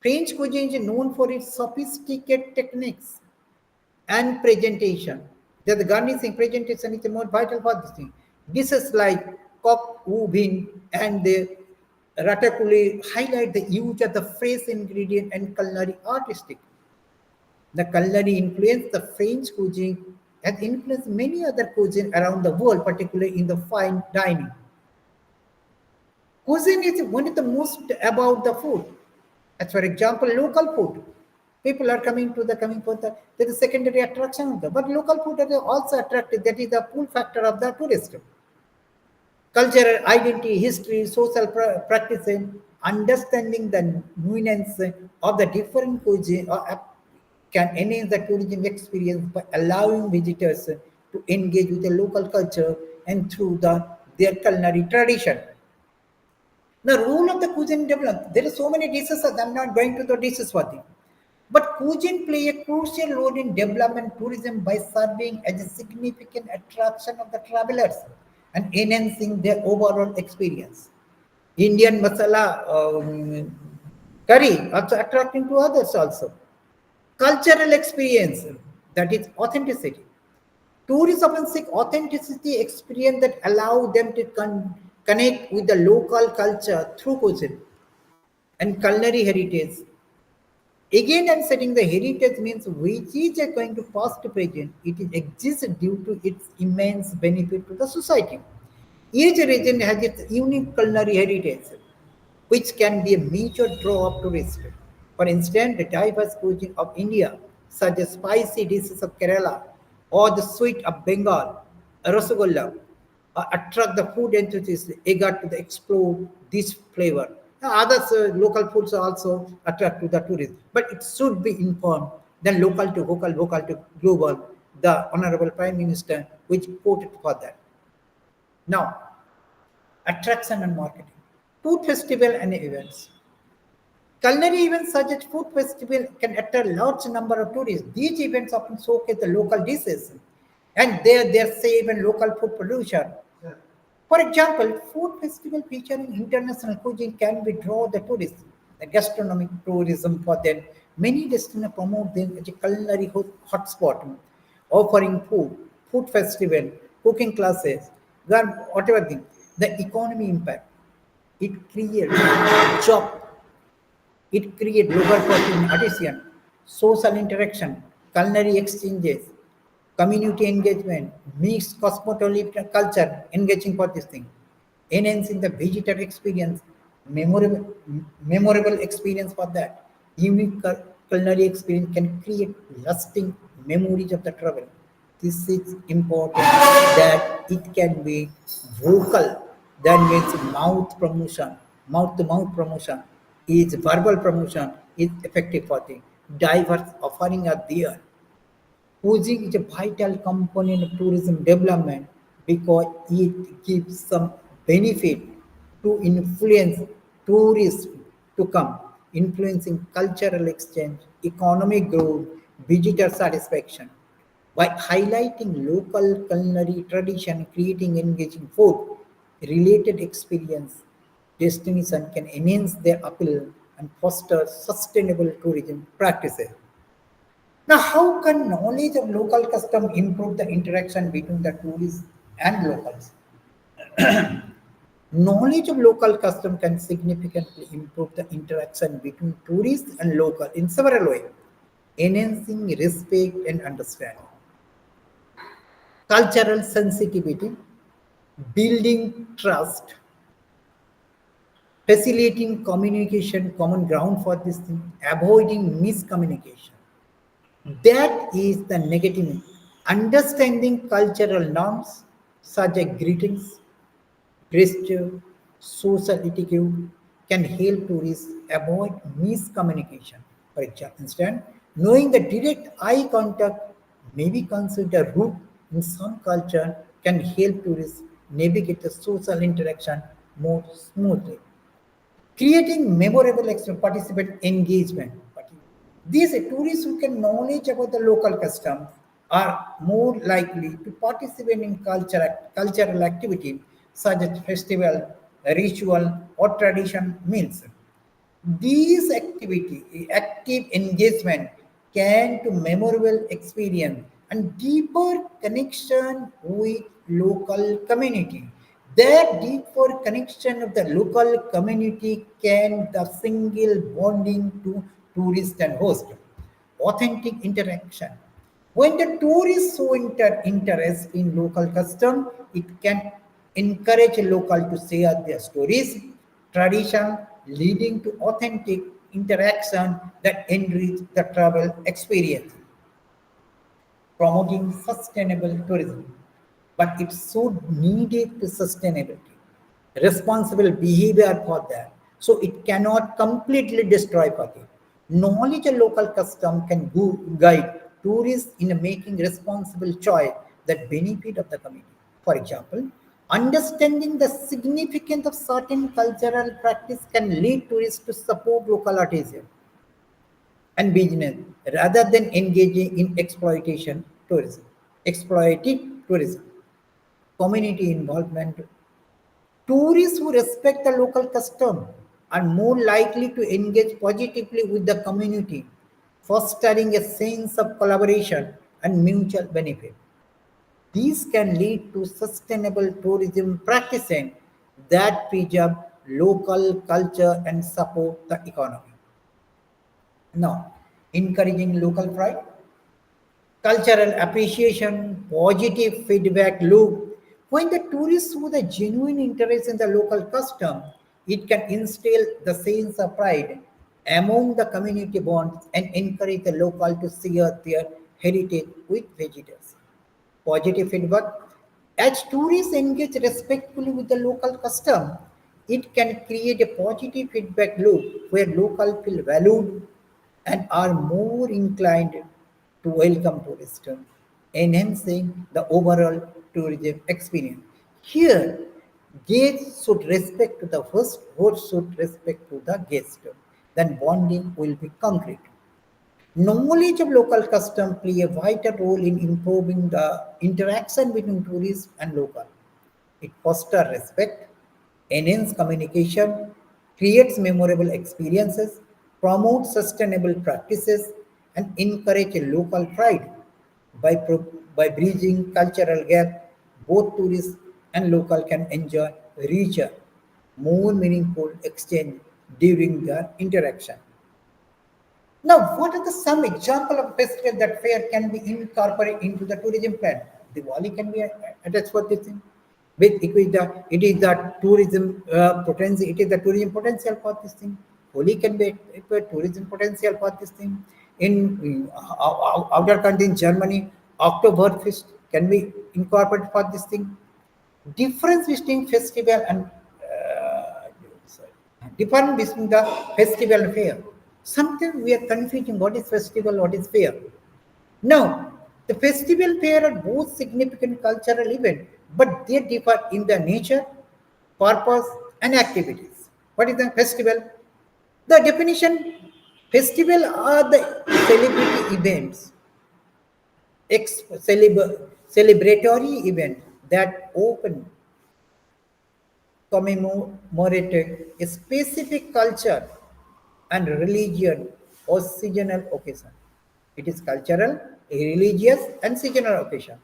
French cuisine is known for its sophisticated techniques and presentation. The garnishing presentation is the most vital for this thing. Dishes like coq au vin and the ratatouille highlight the use of the fresh ingredient and culinary artistic. The culinary influence the French cuisine has influenced many other cuisine around the world, particularly in the fine dining. Cuisine is one of the most about the food. As for example, local food. People are coming for the there is secondary attraction of the but local food are also attractive. That is the pull factor of the tourist. Cultural identity, history, social practices, understanding the nuance of the different cuisine can enhance the tourism experience by allowing visitors to engage with the local culture and through their culinary tradition. The role of the cuisine development, there are so many dishes, I'm not going to the dishes for them. But cuisine play a crucial role in development tourism by serving as a significant attraction of the travelers and enhancing their overall experience. Indian masala curry also attracting to others also. Cultural experience, that is authenticity. Tourists often seek authenticity experience that allow them to connect with the local culture through cuisine and culinary heritage. Again, I'm setting the heritage means which is going to past to present. It is exists due to its immense benefit to the society. Each region has its unique culinary heritage, which can be a major draw of tourists. For instance, the diverse cuisine of India, such as spicy dishes of Kerala or the sweet of Bengal, Rasagolla, attract the food enthusiasts eager to explore this flavor. Others local foods also attract to the tourists, but it should be informed then local to vocal, vocal to global. The Honorable Prime Minister, which quoted for that. Now, attraction and marketing, food festival and events. Culinary events such as food festival can attract a large number of tourists. These events often showcase the local dishes and their safe and local food production. For example, food festival featuring international cuisine can be draw the tourists. The gastronomic tourism for them. Many destinations promote them as a culinary hotspot, offering food festival, cooking classes, whatever thing. The economy impact. It creates job, it creates local participation, social interaction, culinary exchanges, community engagement, mixed cosmopolitan culture, engaging for this thing, enhancing the visitor experience, memorable experience for that. Unique culinary experience can create lasting memories of the travel. This is important that it can be vocal, that means mouth to mouth promotion, is verbal promotion, is effective for the diverse offering are there. Housing is a vital component of tourism development because it gives some benefit to influence tourists to come, influencing cultural exchange, economic growth, visitor satisfaction. By highlighting local culinary tradition, creating engaging food related experience, destination can enhance their appeal and foster sustainable tourism practices. Now, how can knowledge of local custom improve the interaction between the tourists and locals? Knowledge of local custom can significantly improve the interaction between tourists and local in several ways, enhancing respect and understanding. Cultural sensitivity, building trust, facilitating communication, common ground for this thing, avoiding miscommunication. That is the negative. Understanding cultural norms such as greetings, gesture, social etiquette can help tourists avoid miscommunication. For instance, knowing that direct eye contact may be considered rude in some culture can help tourists navigate the social interaction more smoothly, creating memorable participant engagement. These tourists who can knowledge about the local customs are more likely to participate in cultural activity such as festival, ritual, or tradition meals. These active engagement can to memorable experience and deeper connection with local community. That deeper connection of the local community can the single bonding to tourist and host. Authentic interaction. When the tourists show interest in local custom, it can encourage local to share their stories, tradition, leading to authentic interaction that enrich the travel experience, promoting sustainable tourism. But it should needed to sustainability, responsible behavior for that. So it cannot completely destroy Pati. Knowledge of local custom can guide tourists in making responsible choice that benefit of the community. For example, understanding the significance of certain cultural practice can lead tourists to support local artisans and business rather than engaging in exploitation tourism. Exploiting tourism. Community involvement. Tourists who respect the local custom are more likely to engage positively with the community, fostering a sense of collaboration and mutual benefit. These can lead to sustainable tourism practices that preserve local culture and support the economy. Now, encouraging local pride, cultural appreciation, positive feedback loop. When the tourists show the genuine interest in the local custom, it can instill the sense of pride among the community bonds and encourage the local to share their heritage with visitors. Positive feedback. As tourists engage respectfully with the local custom, it can create a positive feedback loop where locals feel valued and are more inclined to welcome tourists, enhancing the overall tourism experience. Here, guests should respect to the host should respect to the guest. Then bonding will be concrete. Knowledge of local custom play a vital role in improving the interaction between tourists and local. It fosters respect, enhances communication, creates memorable experiences, promotes sustainable practices, and encourages local pride. By bridging cultural gap, both tourists and local can enjoy richer, more meaningful exchange during their interaction. Now, what are the some example of festival that fair can be incorporated into the tourism plan? Diwali can be attached for this thing. With it is the tourism potential. It is the tourism potential for this thing. Holi can be a tourism potential for this thing. In outer country in Germany, Oktoberfest can be incorporated for this thing. Difference between festival and different between the festival and fair. Sometimes we are confusing what is festival, what is fair. Now, the festival fair are both significant cultural events, but they differ in their nature, purpose, and activities. What is the festival? The definition: festival are the celebrity events, celebratory events that open commemorated a specific culture and religion or seasonal occasion. It is cultural, religious, and seasonal occasion.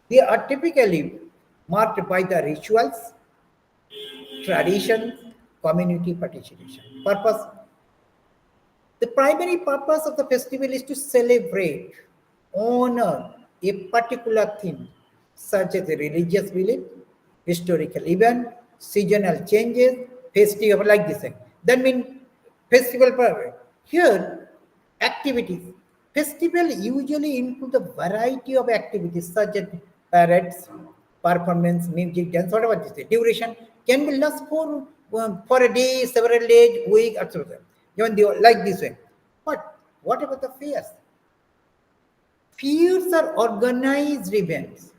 They are typically marked by the rituals, traditions, community participation. Purpose: the primary purpose of the festival is to celebrate, honor a particular theme, such as a religious belief, historical event, seasonal changes, festival like this. That means festival purpose. Here, activities. Festival usually include a variety of activities such as parades, performance, music, dance, whatever this is. Duration can be last for a day, several days, week, etc. Even they like this way. But what about the fairs? Fairs are organized events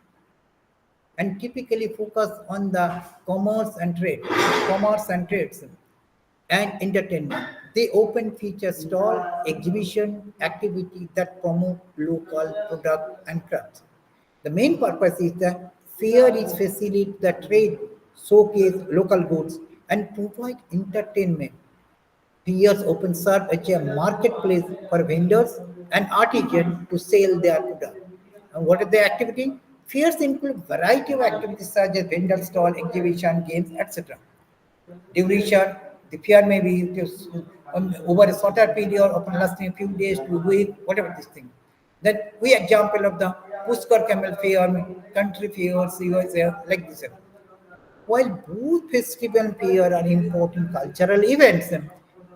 and typically focus on the commerce and trades and entertainment. They open feature stall, exhibition, activity that promote local product and crafts. The main purpose is the fair is facilitate the trade, showcase local goods, and provide entertainment. Peers open serve as a marketplace for vendors and artisans to sell their product. And what is the activity? Fairs include variety of activities such as vendor stall, exhibition, games, etc. Duration, the fair may be just, over a shorter period, often lasting a few days to a week, whatever this thing. Then we example of the Pushkar Camel Fair, country fairs, USA, like this. While both festival and fair are important cultural events,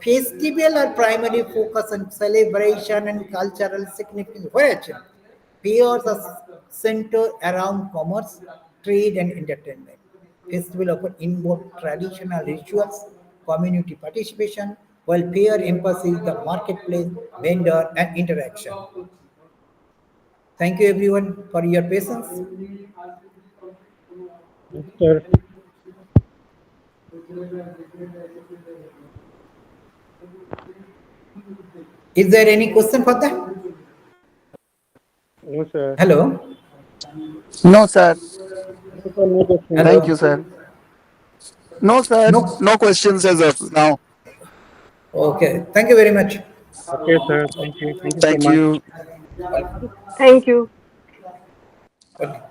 festival are primarily focused on celebration and cultural significance. Whereas fairs are centered around commerce, trade, and entertainment. Festival often involve traditional rituals, community participation, while fair emphasizes the marketplace, vendor, and interaction. Thank you everyone for your patience. Yes, sir. Is there any question for that? No, sir. Hello? No, sir. No, sir, no question, Thank sir. you, Hello? sir. No, sir. No. No questions as of now. Okay. Thank you very much. Okay, sir. Thank you. Thank you so Thank much. you. Thank you. Okay.